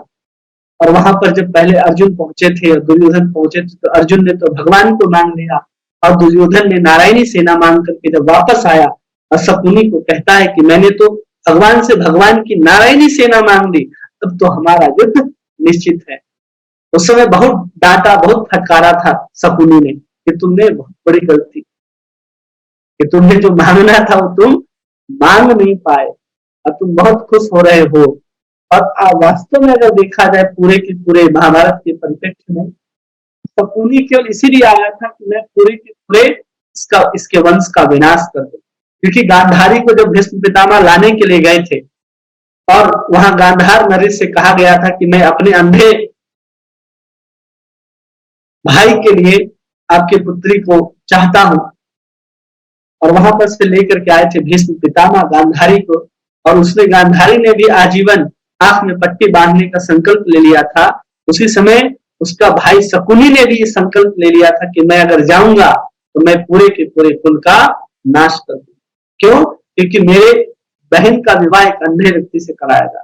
और वहां पर जब पहले अर्जुन पहुंचे थे और दुर्योधन पहुंचे थे, तो अर्जुन ने तो भगवान को मांग लिया, और दुर्योधन ने नारायणी सेना मांग करके जब वापस आया और शकुनी को कहता है कि मैंने तो भगवान से भगवान की नारायणी सेना मांग ली, तब तो हमारा युद्ध निश्चित है। उस समय बहुत डांटा, बहुत फटकारा था शकुनी ने कि तुमने बहुत बड़ी गलती, कि तुमने जो मांगना था वो तुम मांग नहीं पाए, और तुम बहुत खुश हो रहे हो। और वास्तव में अगर देखा जाए पूरे के पूरे महाभारत के परिप्रेक्ष्य में, शकुनी केवल इसीलिए आया था कि मैं पूरे के पूरे इसके वंश का विनाश कर दूं। क्योंकि गांधारी को जब भीष्म पितामह लाने के लिए गए थे, और वहां गांधार नरेश से कहा गया था कि मैं अपने अंधे भाई के लिए आपके पुत्री को चाहता हूं, और वहां पर से लेकर के आए थे भीष्म पितामह गांधारी को, और उसने गांधारी ने भी आजीवन आंख में पट्टी बांधने का संकल्प ले लिया था। उसी समय उसका भाई शकुनी ने भी संकल्प ले लिया था कि मैं अगर जाऊंगा तो मैं पूरे के पूरे कुल का नाश कर दूं। क्यों? क्योंकि मेरे बहन का विवाह एक अंधे व्यक्ति से कराया था।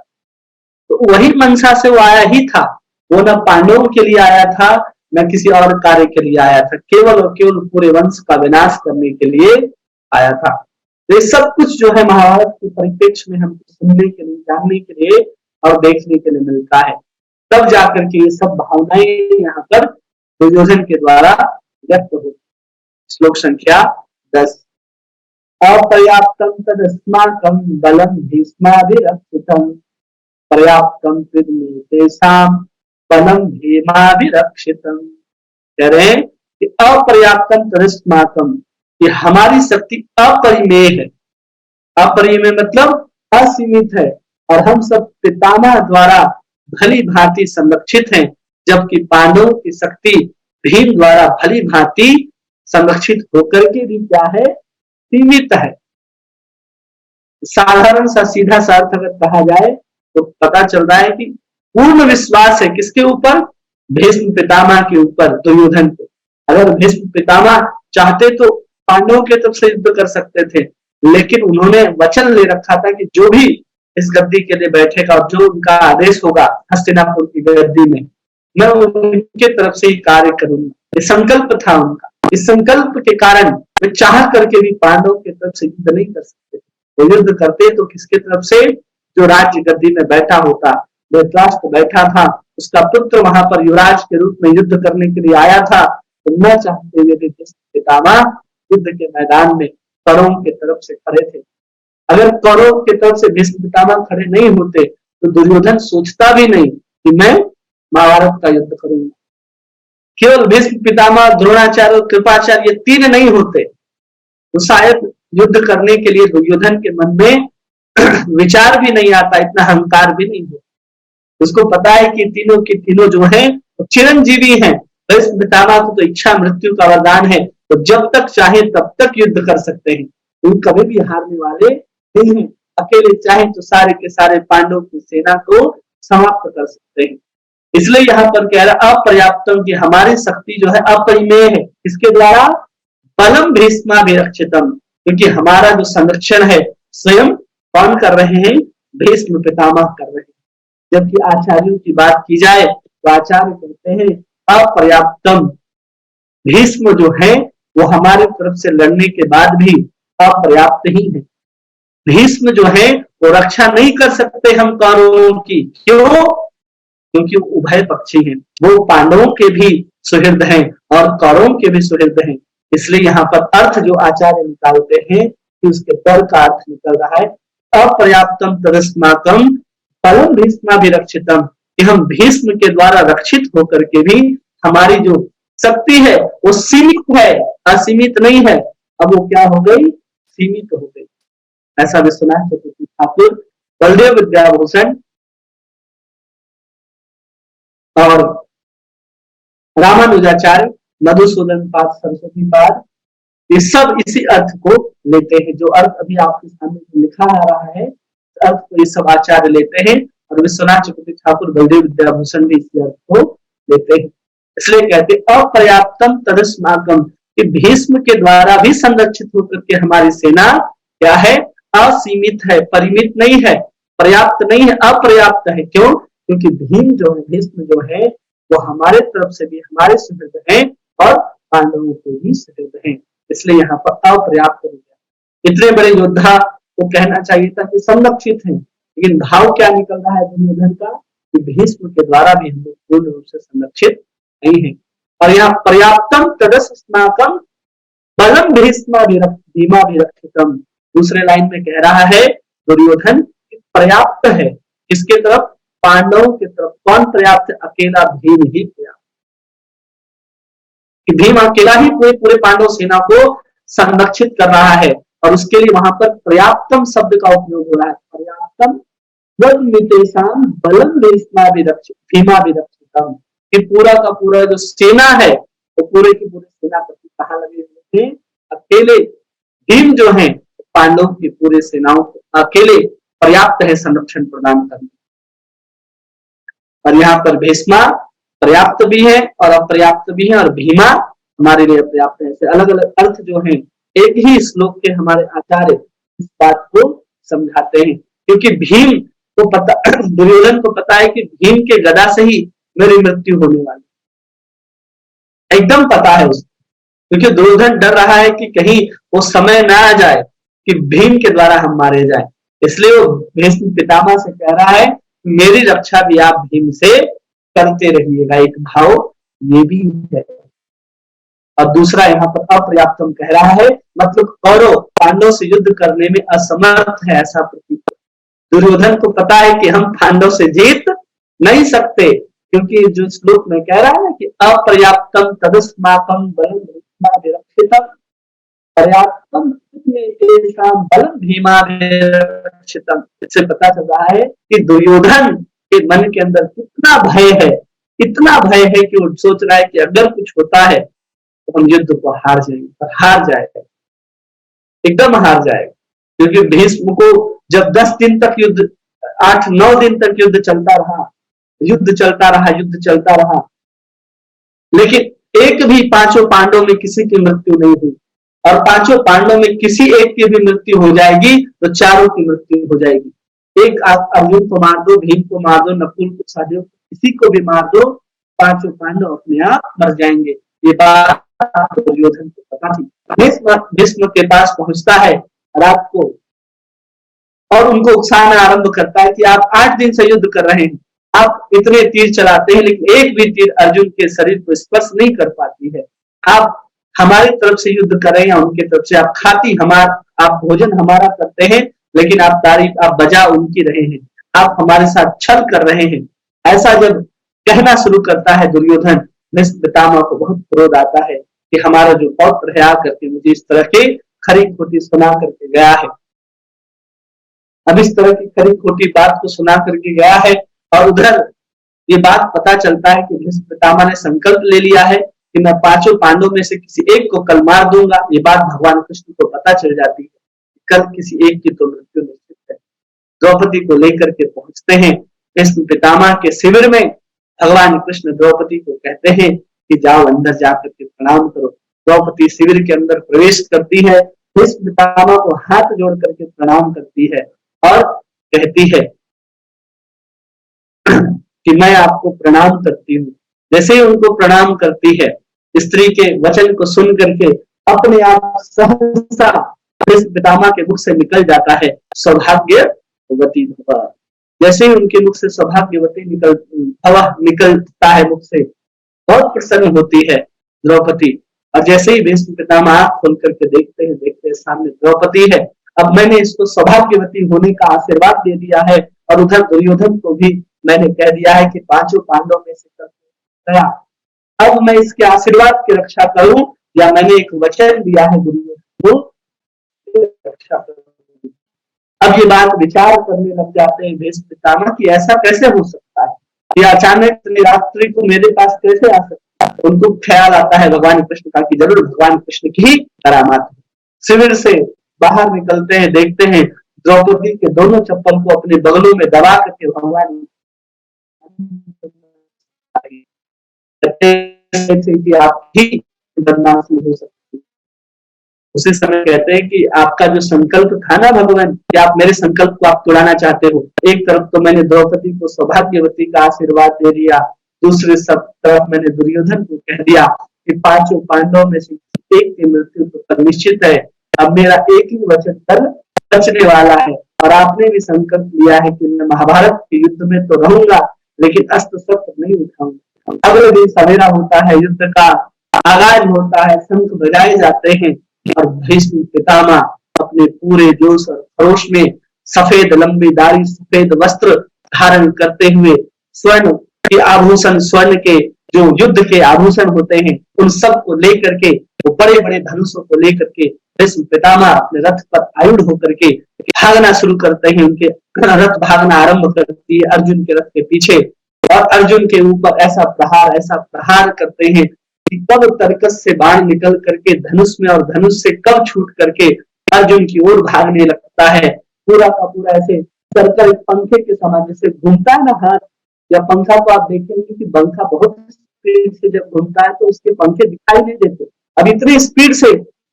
तो वही मनसा से वो आया ही था, वो न पांडवों के लिए आया था न किसी और कार्य के लिए आया था, केवल और केवल पूरे वंश का विनाश करने के लिए आया था। तो ये सब कुछ जो है महाभारत के परिप्रेक्ष्य में हमको सुनने के लिए, जानने के लिए और देखने के लिए मिलता है। तब जाकर के ये सब भावनाएं यहाँ पर दुर्योधन के द्वारा व्यक्त होती। श्लोक संख्या 10। अपर्याप्तम तदस्माकं बलम भीष्माभिरक्षितम् पर्याप्तम त्रिदमे तेषां बलम भीमाभिरक्षितम्। कह रहे हैं कि अपर्याप्तम तदस्माकं, ये हमारी शक्ति अपरिमेय है। अपरिमेय मतलब असीमित है, और हम सब पितामह द्वारा भली भांति संरक्षित हैं, जबकि पांडवों की शक्ति भीम द्वारा भली भांति संरक्षित होकर के भी क्या है? सीमित है। साधारण सा सीधा सा अर्थ अगर कहा जाए तो पता चल रहा है कि पूर्ण विश्वास है किसके ऊपर? भीष्म पितामह के ऊपर, दुर्योधन को। अगर भीष्म पितामह चाहते तो पांडवों के तरफ से युद्ध कर सकते थे, लेकिन उन्होंने वचन ले रखा था कि जो भी इस गद्दी के लिए बैठेगा और जो उनका आदेश होगा हस्तिनापुर की गद्दी में, मैं उनके तरफ से ही कार्य करूंगा। ये संकल्प था उनका। इस संकल्प के कारण वे चाह करके भी पांडवों की तरफ से युद्ध नहीं कर सकते। वो युद्ध करते तो किसके तरफ से? जो राज्य गद्दी में बैठा होता, धृतराष्ट्र बैठा था, उसका पुत्र वहां पर युवराज के रूप में युद्ध करने के लिए आया था, तो न चाहते हुए भी पितामह युद्ध के मैदान में कौरवों की तरफ से खड़े थे। अगर कौरवों की तरफ से भीष्म पितामह खड़े नहीं होते तो दुर्योधन सोचता भी नहीं कि मैं महाभारत का युद्ध करूंगा। केवल भीष्म पितामह, द्रोणाचार्य और कृपाचार्य, ये तीन नहीं होते तो शायद युद्ध करने के लिए दुर्योधन के मन में विचार भी नहीं आता, इतना अहंकार भी नहीं होता। उसको पता है कि तीनों के तीनों जो हैं वो चिरंजीवी हैं। भीष्म पितामह को तो इच्छा मृत्यु का वरदान है, तो जब तक चाहे तब तक युद्ध कर सकते हैं, वो कभी भी हारने वाले नहीं है। अकेले चाहे तो सारे के सारे पांडवों की सेना को समाप्त कर सकते हैं। इसलिए यहाँ पर कह रहा अपर्याप्तम की हमारी शक्ति जो है अपरिमेय है। इसके द्वारा बलम भीष्माभिरक्षितम, क्योंकि हमारा जो संरक्षण है स्वयं कौन कर रहे हैं? भीष्म पितामह कर रहे हैं। जबकि आचार्यों की बात की जाए तो आचार्य कहते हैं अपर्याप्तम, भीष्म जो है वो हमारे तरफ से लड़ने के बाद भी अपर्याप्त ही है। भीष्म जो है वो रक्षा नहीं कर सकते हम कौरवों की, क्यों? क्योंकि वो उभय पक्षी हैं, वो पांडवों के भी सुहृद हैं और कौरवों के भी सुहृद हैं। इसलिए यहाँ पर अर्थ जो आचार्य निकालते हैं कि उसके पर का अर्थ निकल रहा है अपर्याप्तम तदस्माकम फलम भीष्माभिरक्षितम, कि हम भीष्म के द्वारा रक्षित होकर के भी हमारी जो शक्ति है वो सीमित है, असीमित नहीं है। अब वो क्या हो गई? सीमित हो गई। ऐसा विश्वनाथ चतुर्थी ठाकुर, बलदेव विद्याभूषण और रामानुजाचार्य, मधुसूदन पाद, सरस्वती पाद, ये सब इसी अर्थ को लेते हैं। जो अर्थ अभी आपके सामने लिखा आ रहा है, अर्थ को ये सब आचार्य लेते हैं और विश्वनाथ चतुर्थी ठाकुर, बलदेव विद्याभूषण भी इसी अर्थ को लेते हैं। इसलिए कहते अपर्याप्तम तदस्माकम, कि भीष्म के द्वारा भी संरक्षित होकर के हमारी सेना क्या है? असीमित है, परिमित नहीं है, पर्याप्त नहीं है, अपर्याप्त है। क्यों? क्योंकि भीम जो है, भीष्म जो है वो हमारे तरफ से भी हमारे सुहृद हैं और पांडवों के भी सुहृद हैं। इसलिए यहाँ पर अपर्याप्त हो गया। इतने बड़े योद्धा को कहना चाहिए था कि संरक्षित हैं, लेकिन भाव क्या निकल रहा है दुर्योधन का कि भीष्म के द्वारा भी हम लोग पूर्ण रूप से संरक्षित नहीं है। और यहाँ पर्याप्तम तदस्माकम बलम भीष्माभिरक्षितम, दूसरे लाइन में कह रहा है दुर्योधन पर्याप्त है किसके तरफ? पांडवों की तरफ। कौन पर्याप्त? अकेला भीम ही पर्याप्त, कि भीम अकेला ही पूरे पांडव सेना को संरक्षित कर रहा है। और उसके लिए वहां पर पर्याप्तम शब्द का उपयोग हो रहा है। पर्याप्तम बलम भीमाभिरक्षितम, कि पूरा का पूरा जो सेना है वो पूरे की पूरे सेनापति कहाँ लगे हुए थे? अकेले भीम जो है पांडव की पूरे सेनाओं को अकेले पर्याप्त है संरक्षण प्रदान करने। और यहाँ पर भीष्मा पर्याप्त भी है और अपर्याप्त भी है, और भीमा हमारे लिए पर्याप्त है। ऐसे अलग अलग अर्थ जो हैं एक ही श्लोक के हमारे आचार्य इस बात को समझाते हैं। क्योंकि भीम को पता, दुर्योधन को पता है कि भीम के गदा से ही मेरी मृत्यु होने वाली, एकदम पता है उसको। क्योंकि दुर्योधन डर रहा है कि कहीं वो समय ना आ जाए कि भीम के द्वारा हम मारे जाए, इसलिए वो भीष्म पितामह से कह रहा है मेरी रक्षा भी आप भीम से करते रहिएगा। एक भाव ये भी है। और दूसरा यहाँ पर अपर्याप्तम कह रहा है, मतलब कौरव पांडव से युद्ध करने में असमर्थ है, ऐसा प्रतीत। दुर्योधन को पता है कि हम पांडव से जीत नहीं सकते, क्योंकि जो श्लोक में कह रहा है कि अपर्याप्तम तदस्माकम बलम भीमाभिरक्षितम, पर्याप्तम बलम भीमाभिरक्षितम। इससे पता चल रहा है कि दुर्योधन के मन के अंदर कितना भय है, इतना भय है कि वो सोच रहा है कि अगर कुछ होता है तो हम युद्ध को हार जाएंगे। हार जाएगा, एकदम हार जाएगा। क्योंकि भीष्म को जब 10 दिन तक युद्ध, 8-9 दिन तक युद्ध चलता रहा, युद्ध चलता रहा, लेकिन एक भी पांचों पांडवों में किसी की मृत्यु नहीं हुई। और पांचों पांडवों में किसी एक की भी मृत्यु हो जाएगी तो चारों की मृत्यु हो जाएगी। एक आप अर्जुन को मार दो, भीम को मार दो, नकुल को, सहदेव, किसी को भी मार दो, पांचों पांडव अपने आप मर जाएंगे। ये बात दुर्योधन को पता थी। भीष्म के पास पहुंचता है रात को और उनको उकसाना आरंभ करता है कि आप 8 दिन से युद्ध कर रहे हैं, आप इतने तीर चलाते हैं लेकिन एक भी तीर अर्जुन के शरीर को स्पर्श नहीं कर पाती है। आप हमारी तरफ से युद्ध कर रहे हैं, उनकी तरफ से आप खाती आप भोजन हमारा करते हैं, लेकिन आप तारीफ, आप बजा उनकी रहे हैं, आप हमारे साथ छल कर रहे हैं। ऐसा जब कहना शुरू करता है दुर्योधन, भीष्म पितामह को बहुत क्रोध आता है कि हमारा जो पौत्र है आकर के मुझे इस तरह की खरी खोटी सुना करके गया है। अब इस तरह की खरी खोटी बात को सुना करके गया है, और उधर ये बात पता चलता है कि भीष्म पितामह ने संकल्प ले लिया है कि मैं पांचों पांडवों में से किसी एक को कल मार दूंगा। ये बात भगवान कृष्ण को पता चल जाती है, कल किसी एक की तो मृत्यु निश्चित है। द्रौपदी को लेकर के पहुंचते हैं भीष्म पितामह के शिविर में। भगवान कृष्ण द्रौपदी को कहते हैं कि जाओ अंदर जाकर के प्रणाम करो। द्रौपदी शिविर के अंदर प्रवेश करती है, भीष्म पितामह को हाथ जोड़ करके प्रणाम करती है और कहती है कि मैं आपको प्रणाम करती हूँ, जैसे ही उनको प्रणाम करती है, स्त्री के वचन को सुन करके अपने आप सहसा भीष्म पितामह के मुख से निकल जाता है, सौभाग्यवती भव। जैसे ही उनके मुख से सौभाग्यवती निकलता है मुख से, बहुत प्रसन्न होती है द्रौपदी। और जैसे ही भीष्म पितामह आंख खोल करके देखते हैं सामने द्रौपदी है। अब मैंने इसको सौभाग्यवती होने का आशीर्वाद दे दिया है, और उधर दुर्योधन को भी मैंने कह दिया है कि पांचों पांडवों में से गया। अब मैं इसके आशीर्वाद की रक्षा करूं, या मैंने एक वचन दिया है दुर्योधन को रक्षा करूं। अब ये बात विचार करने लग जाते हैं भीष्म पितामह कि ऐसा कैसे हो सकता है, ये अचानक रात्रि को मेरे पास कैसे आ सकता है। उनको ख्याल आता है भगवान कृष्ण का कि जरूर भगवान कृष्ण की ही करामात है। शिविर से बाहर निकलते हैं, देखते हैं द्रौपदी के दोनों चप्पल को अपने बगलों में दबा करके भगवान कि आप ही बदमाशी हो सकती। उसी समय कहते हैं कि आपका जो संकल्प था ना भगवान, कि आप मेरे संकल्प को आप तोड़ाना चाहते हो। एक तरफ तो मैंने द्रौपदी को सौभाग्यवती का आशीर्वाद दे दिया, दूसरे सब तरफ मैंने दुर्योधन को कह दिया कि पांचों पांडवों में से एक की मृत्यु तो निश्चित है। अब मेरा एक ही वचन कल बचने वाला है, और आपने भी संकल्प लिया है कि मैं महाभारत के युद्ध में तो रहूंगा, लेकिन अस्त्र शस्त्र नहीं उठाऊंगा। अगले दिन सवेरा होता है, युद्ध का आगाज होता है, शंख बजाए जाते हैं, और भीष्म पितामह अपने पूरे जोश और खरोश में सफेद लंबी दाढ़ी, सफेद वस्त्र धारण करते हुए, स्वर्ण के आभूषण, स्वर्ण के जो युद्ध के आभूषण होते हैं, उन सब को लेकर के, वो बड़े बड़े धनुषों को लेकर के भीष्म पितामह अपने रथ पर आरूढ़ होकर के भागना शुरू करते हैं। उनके रथ भागना आरंभ करती है अर्जुन के रथ के पीछे, और अर्जुन के ऊपर ऐसा प्रहार करते हैं कि कब तरकस से बाण निकल करके धनुष में, और धनुष से कब छूट करके अर्जुन की ओर भागने लगता है। पूरा का पूरा ऐसे सर्कल पंखे के समान जैसे घूमता है ना हाथ या पंखा, को आप देखेंगे कि पंखा बहुत स्पीड से जब घूमता है तो उसके पंखे दिखाई नहीं देते। अब इतनी स्पीड से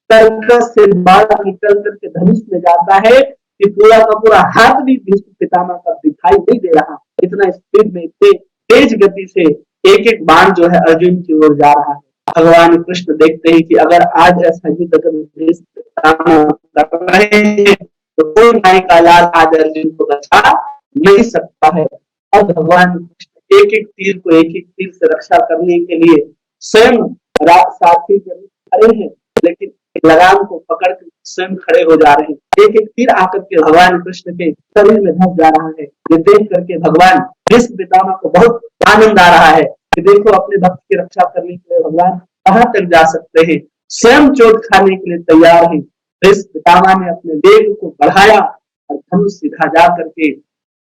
सर्कस से बाण निकल करके धनुष में जाता है कि पूरा का पूरा हाथ भी भीष्म पितामह का दिखाई नहीं दे रहा। इतना स्पीड में, इतने तेज गति से एक एक बाण जो है अर्जुन की ओर जा रहा है। भगवान कृष्ण देखते हैं कि अगर आज ऐसा युद्ध कर रहे हैं तो कोई माई का लाल आज अर्जुन को बचा नहीं सकता है। अब भगवान कृष्ण एक एक तीर से रक्षा करने के लिए स्वयं साथी खड़े हैं, लेकिन लगाम को पकड़ कर स्वयं खड़े हो जा रहे हैं। एक एक तीर आकर के भगवान कृष्ण के शरीर में धंस जा रहा है। ये देख करके भगवान भीष्म पितामह को बहुत आनंद आ रहा है कि देखो अपने भक्त की रक्षा करने के लिए भगवान कहां तक जा सकते हैं, स्वयं चोट खाने के लिए तैयार हैं। भीष्म पितामह ने अपने वेग को बढ़ाया और धनुष सीधा जा करके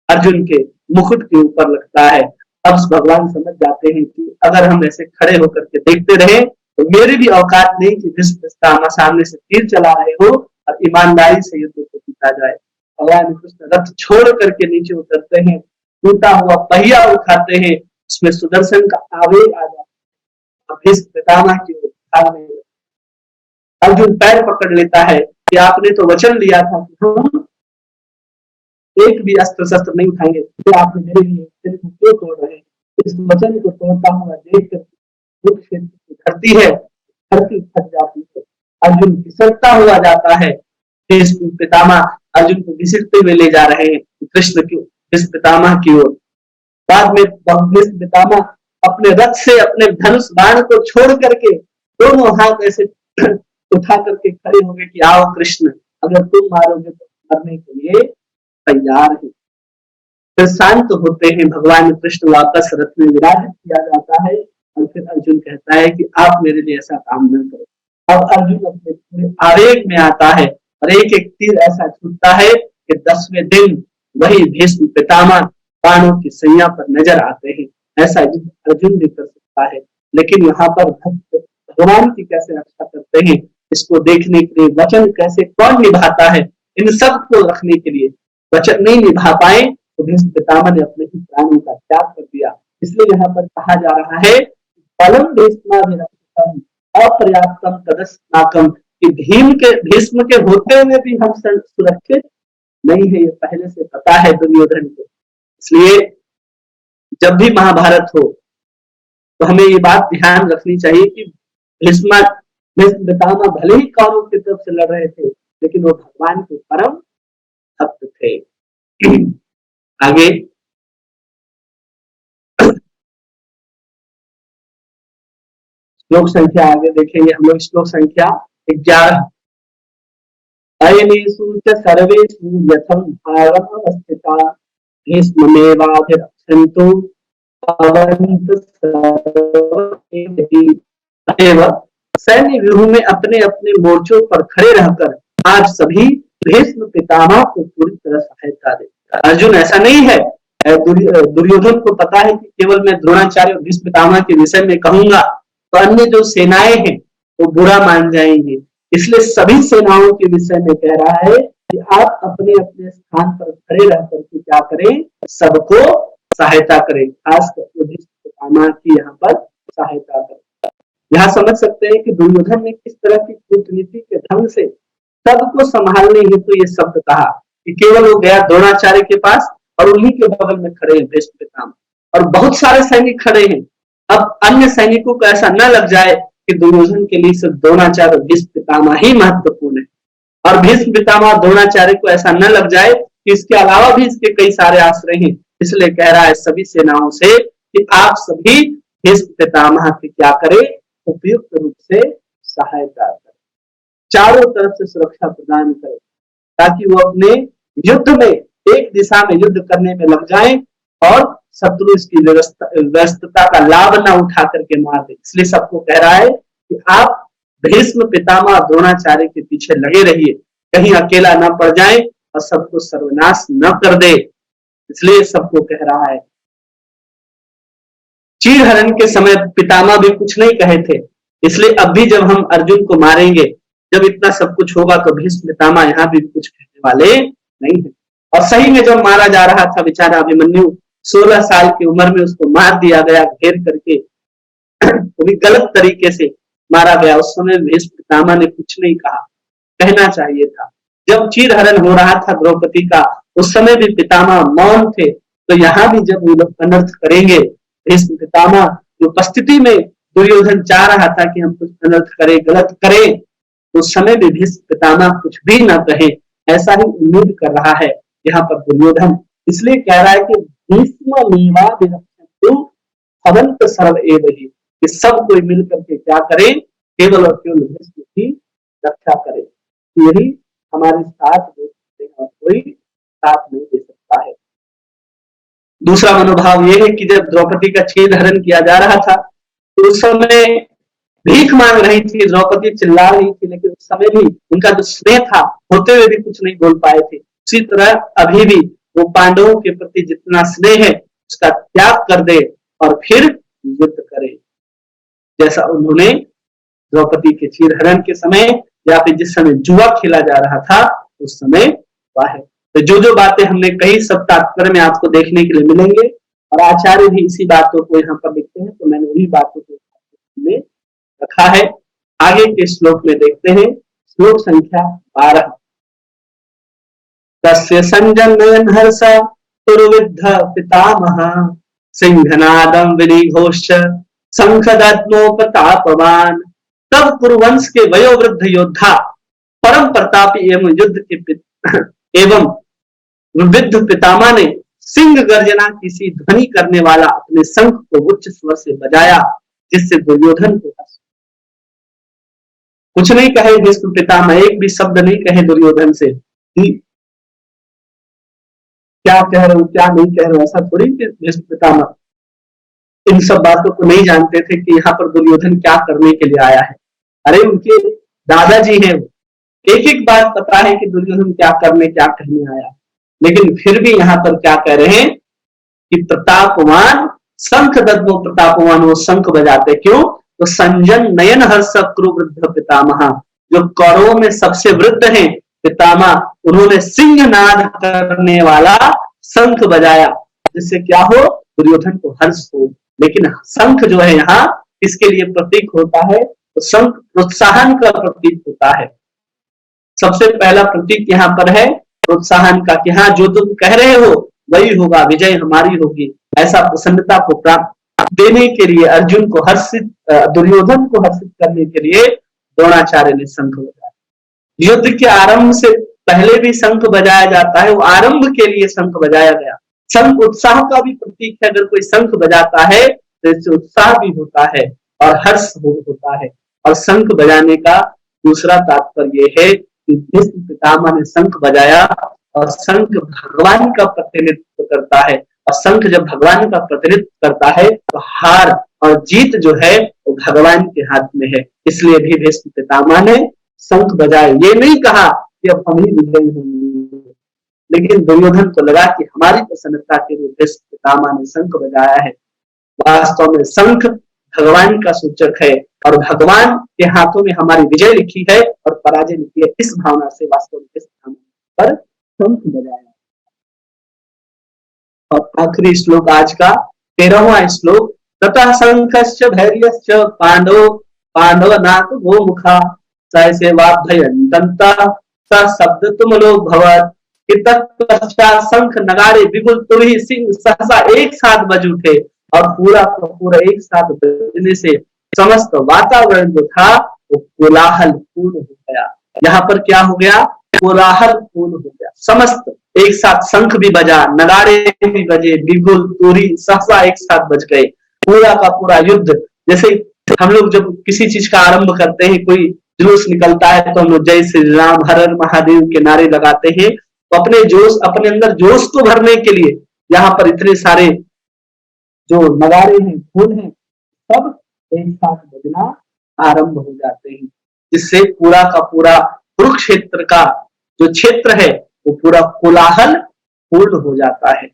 अर्जुन के मुकुट के ऊपर लगता है। अब भगवान समझ जाते हैं कि अगर हम ऐसे खड़े होकर के देखते रहे तो मेरी भी औकात नहीं कि भीष्म पितामह सामने से तीर चला रहे हो और ईमानदारी से युद्ध को जीता जाए। भगवान कृष्ण रथ छोड़ करके नीचे उतरते हैं, टूटा हुआ पहिया उठाते हैं, उसमें सुदर्शन का आवेग आ जाता है। भीष्म पितामह की ओर भागने लगते। अर्जुन पैर पकड़ लेता है कि आपने तो वचन लिया था कि हम एक भी अस्त्र शस्त्र नहीं उठाएंगे, फिर आपने मेरे लिए मेरे को क्यों तोड़ रहे हैं। इस वचन को तोड़ता हुआ देख कर दुख से धरती है, धरती फट जाती है। अर्जुन फिसलता हुआ जाता है। भीष्म पितामह अर्जुन को घसीटते हुए ले जा रहे हैं कृष्ण की भीष्म पितामह की ओर। बाद में भीष्म पितामह अपने रथ से अपने धनुष बाण को छोड़ करके दोनों हाथ ऐसे उठा करके खड़े हो गए कि आओ कृष्ण, अगर तुम मारोगे तो मरने के लिए तैयार है। फिर शांत होते हैं भगवान कृष्ण, वापस रथ में विराजित किया जाता है और फिर अर्जुन कहता है कि आप मेरे लिए ऐसा काम न करो। अब अर्जुन अपने पूरे आवेग में आता है और एक एक तीर ऐसा छूटता है कि 10वें दिन वही भीष्म पितामह बाणों की सैया पर नजर आते हैं। ऐसा अर्जुन भी कर सकता है, लेकिन यहाँ पर भगवान की कैसे रक्षा करते हैं इसको देखने के लिए वचन कैसे कौन निभाता है, इन सब को रखने के लिए वचन नहीं निभा पाए तो भीष्म पितामह ने अपने ही प्राणों का त्याग कर दिया। इसलिए यहाँ पर कहा जा रहा है बलम भीष्माभिरक्षितम अपर्याप्तम तदस्माकम, कि भीष्म के होते हुए भी हम सुरक्षित नहीं है, ये पहले से पता है दुर्योधन को। इसलिए जब भी महाभारत हो तो हमें ये बात ध्यान रखनी चाहिए कि भीष्म पितामह भले ही कौरवों की तरफ से लड़ रहे थे, लेकिन वो भगवान के परम भक्त थे। आगे श्लोक संख्या आगे देखेंगे हम लोग, श्लोक संख्या 11। अयनेषु च सर्वेषु यथं भागम् अवस्थिता भीष्ममेवाभिरक्षन्तु सैन्य व्यूह में अपने अपने मोर्चों पर खड़े रहकर आज सभी भीष्म पितामह को पूरी तरह सहायता दे। अर्जुन ऐसा नहीं है, दुर्योधन को पता है कि केवल मैं द्रोणाचार्य और भीष्म पितामह के विषय में कहूंगा तो अन्य जो सेनाएं हैं वो बुरा मान जाएंगे, इसलिए सभी सेनाओं के विषय में कह रहा है कि आप अपने अपने स्थान पर खड़े रह करके क्या करें, सबको सहायता करें, खास करके भीष्म पितामह की यहाँ पर सहायता करें। यहाँ समझ सकते हैं कि दुर्योधन ने किस तरह की कूटनीति के ढंग से सबको संभालने हेतु ये शब्द कहा कि केवल वो गया द्रोणाचार्य के पास और उन्हीं के बगल में खड़े हैं भीष्म पितामह और बहुत सारे सैनिक खड़े हैं। अब अन्य सैनिकों को ऐसा न लग जाए कि दुर्योधन के लिए सिर्फ द्रोणाचार्य और भीष्म पितामह ही महत्वपूर्ण है, और भीष्म पितामह द्रोणाचार्य को ऐसा न लग जाए कि इसके अलावा भी इसके कई सारे आश्रय हैं। इसलिए कह रहा है सभी सेनाओं से कि आप सभी भीष्म पितामह की क्या करें, उपयुक्त रूप से सहायता करें, चारों तरफ से सुरक्षा प्रदान करें, ताकि वो अपने युद्ध में एक दिशा में युद्ध करने में लग जाएं और शत्रु इसकी व्यस्तता का लाभ न उठा करके मार दे। इसलिए सबको कह रहा है कि आप भीष्म पितामह द्रोणाचार्य के पीछे लगे रहिए, कहीं अकेला न पड़ जाए और सबको सर्वनाश न कर दे। इसलिए सबको कह रहा है। चीरहरण के समय पितामह भी कुछ नहीं कहे थे, इसलिए अब भी जब हम अर्जुन को मारेंगे, जब इतना सब कुछ होगा तो भीष्म पितामह यहाँ भी कुछ कहने वाले नहीं है। और सही में जब मारा जा रहा था बेचारा अभिमन्यु, 16 साल की उम्र में उसको मार दिया गया घेर करके, वो भी गलत तरीके से मारा गया। उस समय भीष्म पितामह ने कुछ नहीं कहा, कहना चाहिए था। जब चीरहरण हो रहा था द्रौपदी का, उस समय भी पितामह मौन थे। तो यहाँ भी जब वो लोग अनर्थ करेंगे, भीष्म पितामह की उपस्थिति में दुर्योधन चाह रहा था कि हम कुछ अनर्थ करें, गलत करें, उस समय भी भीष्म पितामह कुछ भी न कहे, ऐसा ही उम्मीद कर रहा है यहाँ पर दुर्योधन। इसलिए कह रहा है कि भीष्ममेवाभिरक्षन्तु भवन्त सर्व एव हि, कि सब कोई मिल करके क्या करें, केवल और केवल भीष्म की रक्षा करें। यही हमारे साथ दे सकते हैं, कोई साथ नहीं दे सकता है। दूसरा मनोभाव यह है कि जब द्रौपदी का चीरहरण किया जा रहा था तो उस समय भीख मांग रही थी द्रौपदी, चिल्ला रही थी, लेकिन उस समय भी उनका जो स्नेह था होते हुए भी कुछ नहीं बोल पाए थे। उसी तरह अभी भी वो पांडवों के प्रति जितना स्नेह है उसका त्याग कर दे और फिर युद्ध करे, जैसा उन्होंने द्रौपदी के चीरहरण के समय या फिर जिस समय जुआ खेला जा रहा था उस समय हुआ है। तो जो जो बातें हमने कही सब तात्पर्य में आपको देखने के लिए मिलेंगे, और आचार्य भी इसी बातों को यहाँ पर लिखते हैं, तो मैंने वही बातों को में रखा है। आगे के श्लोक में देखते हैं, श्लोक संख्या 12। तस्य संजनयन हर्ष तुर्विद्ध पितामह सिंहनादम विनिघोष शंखदत्मोपतापवान। तब कुरुवंश के वयोवृद्ध योद्धा परम प्रतापी एवं युद्ध के एवं विविध पितामह ने सिंह गर्जना की सी ध्वनि करने वाला अपने शंख को उच्च स्वर से बजाया, जिससे दुर्योधन को कुछ नहीं कहे भीष्म पितामह, एक भी शब्द नहीं कहे दुर्योधन से क्या कह रहे हो क्या नहीं कह रहे हो, ऐसा थोड़ी कि भीष्म पितामह इन सब बातों को नहीं जानते थे कि यहाँ पर दुर्योधन क्या करने के लिए आया है। अरे उनके दादाजी हैं, एक एक बात पता है कि दुर्योधन क्या करने क्या कहने आया, लेकिन फिर भी यहाँ पर क्या कह रहे हैं कि प्रतापवान शंख दद्मो प्रतापवान, वो शंख बजाते क्यों, तो संजन नयन हर्ष कुरुवृद्ध पितामह, जो कौरवों में सबसे वृद्ध हैं पितामह, उन्होंने सिंह नाद करने वाला शंख बजाया, जिससे क्या हो, दुर्योधन को हर्ष हो। लेकिन शंख जो है यहाँ इसके लिए प्रतीक होता है, तो शंख प्रोत्साहन का प्रतीक होता है। सबसे पहला प्रतीक यहाँ पर है प्रोत्साहन का, कि हाँ जो तुम कह रहे हो वही होगा, विजय हमारी होगी, ऐसा प्रसन्नता को प्राप्त देने के लिए, अर्जुन को हर्षित, दुर्योधन को हर्षित करने के लिए द्रोणाचार्य ने शंख बजाया। युद्ध के आरंभ से पहले भी शंख बजाया जाता है, वो आरंभ के लिए शंख बजाया गया। शंख उत्साह का भी प्रतीक है, अगर कोई शंख बजाता है तो इससे उत्साह भी होता है और हर्ष होता है। और शंख बजाने का दूसरा तात्पर्य है कि भीष्म पितामह ने शंख बजाया, और शंख भगवान का प्रतिनिधित्व करता है, और शंख जब भगवान का प्रतिनिधित्व करता है तो हार और जीत जो है वो भगवान के हाथ में है। इसलिए भी भीष्म पितामह ने शंख बजाए। ये नहीं कहा कि अब हम ही विजयी होंगे, लेकिन दुर्योधन को लगा कि हमारी प्रसन्नता के लिए भीष्म पितामह ने शंख बजाया है। वास्तव में शंख भगवान का सूचक है, और भगवान के हाथों में हमारी विजय लिखी है और पराजय लिखी है। इस भावना से वास्तव में पर शंख बजाया। और आखिरी श्लोक आज का 13वां श्लोक, ततः शंखश्च भैर्यश्च पांडव नाथ गोमुखा सैसेवाभयन्तन्तः स शब्द तुमलो भवत्। तत्पश्चात शंख नगाड़े बिगुल तुरही सिंह सहसा एक साथ बज उठे, और पूरा का पूरा एक साथ बजने से समस्त वातावरण जो था वो कोलाहल पूर्ण हो गया। यहाँ पर क्या हो गया? कोलाहल पूर्ण हो गया। समस्त एक साथ शंख भी बजा, नगाड़े भी बजे, बिगुल तुरी सहसा एक साथ बज गए। पूरा का पूरा युद्ध, जैसे हम लोग जब किसी चीज का आरंभ करते हैं, कोई जुलूस निकलता है तो हम लोग जय श्री राम हर हर महादेव के नारे लगाते हैं। तो अपने अंदर जोश को भरने के लिए यहाँ पर इतने सारे जो नगाड़े हैं, फूल हैं, सब एक साथ बजना आरंभ हो जाते हैं, जिससे पूरा का पूरा कुरुक्षेत्र का जो क्षेत्र है वो पूरा कोलाहल पूर्ण हो जाता है।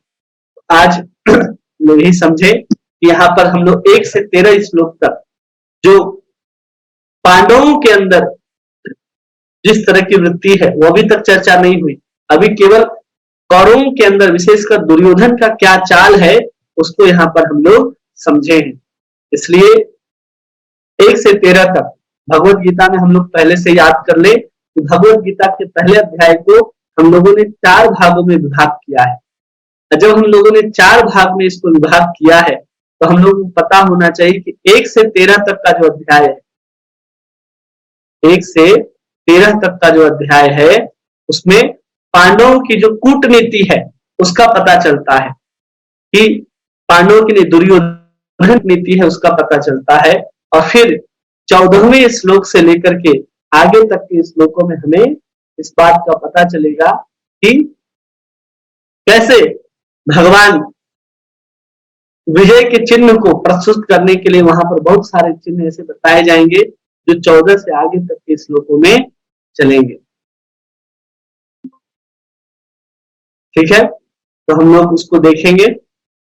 आज लोग यही समझे कि यहाँ पर हम लोग 1 से 13 श्लोक तक जो पांडवों के अंदर जिस तरह की वृत्ति है वो अभी तक चर्चा नहीं हुई। अभी केवल कौरवों के अंदर विशेषकर दुर्योधन का क्या चाल है उसको यहाँ पर हम लोग समझे हैं। इसलिए 1 से 13 तक भगवत गीता में हम लोग पहले से याद कर ले कि भगवत गीता के पहले अध्याय को हम लोगों ने 4 भागों में विभाग किया है। जब हम लोगों ने 4 भाग में इसको विभाग किया है तो हम लोगों को पता होना चाहिए कि 1 से 13 तक का जो अध्याय है, 1 से 13 तक का जो अध्याय है उसमें पांडवों की जो कूटनीति है उसका पता चलता है, कि पांडवों के लिए दुर्योधन नीति है उसका पता चलता है। और फिर 14वें श्लोक से लेकर के आगे तक के श्लोकों में हमें इस बात का पता चलेगा कि कैसे भगवान विजय के चिन्ह को प्रस्तुत करने के लिए वहां पर बहुत सारे चिन्ह ऐसे बताए जाएंगे जो 14 से आगे तक के श्लोकों में चलेंगे। ठीक है, तो हम लोग उसको देखेंगे,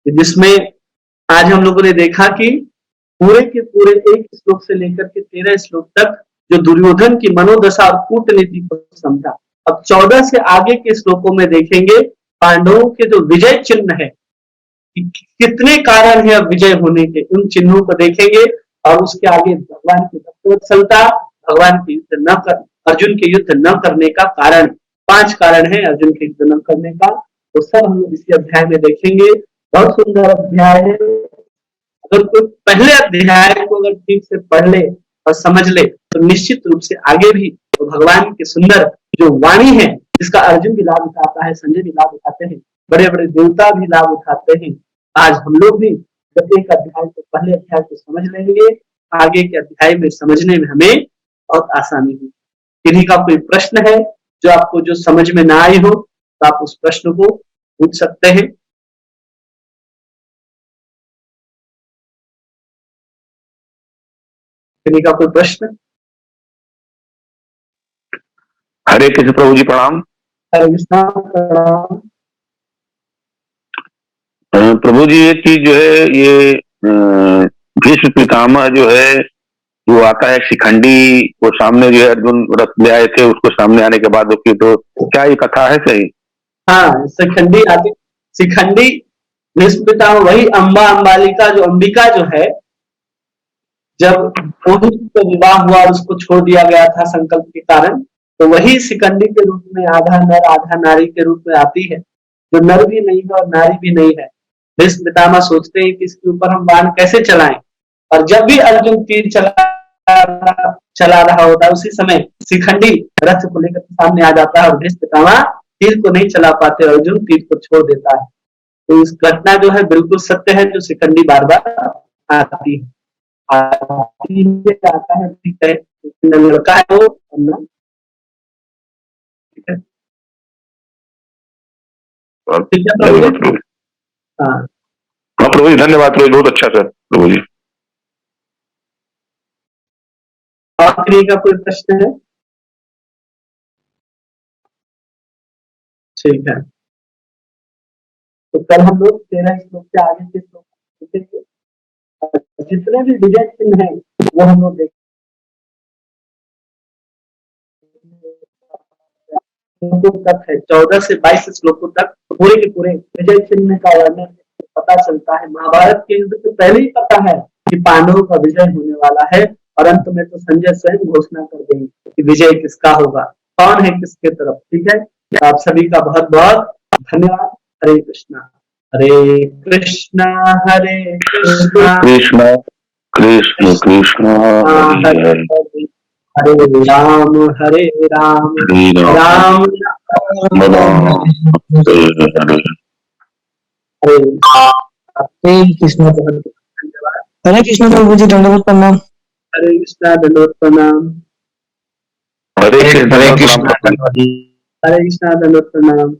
जिसमें आज हम लोगों ने देखा कि पूरे के पूरे 1 श्लोक से लेकर के 13 श्लोक तक जो दुर्योधन की मनोदशा और कूटनीति को समझा। अब 14 से आगे के श्लोकों में देखेंगे पांडवों के जो विजय चिन्ह है, कितने कारण है अब विजय होने के, उन चिन्हों को देखेंगे। और उसके आगे भगवान की तत्ववत्सलता, भगवान के युद्ध न कर, अर्जुन के युद्ध न करने का कारण, 5 कारण है अर्जुन के युद्ध न करने का, तो सब हम लोग इसी अध्याय में देखेंगे। बहुत सुंदर अध्याय है। अगर कोई पहले अध्याय को अगर ठीक से पढ़ ले और समझ ले तो निश्चित रूप से आगे भी तो भगवान की सुंदर जो वाणी है जिसका अर्जुन भी लाभ उठाता है, संजय भी लाभ उठाते हैं, बड़े बड़े देवता भी लाभ उठाते हैं। आज हम लोग भी जब एक अध्याय को पहले अध्याय को समझ लेंगे, आगे के अध्याय में समझने में हमें बहुत आसानी होगी। किन्हीं का कोई प्रश्न है जो आपको जो समझ में ना आई हो तो आप उस प्रश्न को पूछ सकते हैं। किन्हीं का कोई प्रश्न? हरे कृष्ण प्रभु जी, प्रणाम। हरे कृष्ण प्रणाम। प्रभु जी, एक चीज जो है ये भीष्म पितामह जो है जो आता है शिखंडी वो सामने जो है अर्जुन रथ ले आए थे, उसको सामने आने के बाद उसकी तो क्या ये कथा है सही? हाँ, शिखंडी आती, शिखंडी भीष्म पितामह वही अंबालिका जो अंबिका जो है, जब का विवाह हुआ और उसको छोड़ दिया गया था संकल्प के कारण, तो वही शिखंडी के रूप में आधा नर आधा नारी के रूप में आती है, जो नर भी नहीं है और नारी भी नहीं है। भीष्म पितामह सोचते हैं कि इसके ऊपर हम बाण कैसे चलाएं, और जब भी अर्जुन तीर चला रहा होता है उसी समय शिखंडी रथ को लेकर सामने आ जाता है और भीष्म पितामह तीर को नहीं चला पाते, अर्जुन तीर को छोड़ देता है। तो इस घटना जो है बिल्कुल सत्य है, जो शिखंडी बार बार आती है। आता है, ठीक है, लड़का है वो, ठीक है, ठीक है प्रभु। हाँ प्रभु जी, धन्यवाद प्रभु, बहुत अच्छा सर प्रभु जी। आखिरी का कोई प्रश्न है? ठीक है, तो कल हम लोग 13 श्लोक से आगे के श्लोक देखेंगे। जितने भी विजय चिन्ह हैं वो हम लोग देखेंगे। 14 से 22 श्लोकों तक पूरे के पूरे विजय चिन्ह का वर्णन पता चलता है। महाभारत के युद्ध से पहले ही पता है कि पांडवों का विजय होने वाला है, और अंत में तो संजय स्वयं घोषणा कर देंगे कि विजय किसका होगा, कौन है किसके तरफ। ठीक है, आप सभी का बहुत बहुत धन्यवाद। हरे कृष्णा हरे कृष्णा कृष्ण कृष्ण कृष्ण हरे राम राम राम हरे कृष्ण। हरे कृष्ण प्रभु जी, दंडवत प्रणाम। हरे कृष्णा दंडवत प्रणाम। हरे कृष्ण हरे कृष्णा दंडवत प्रणाम।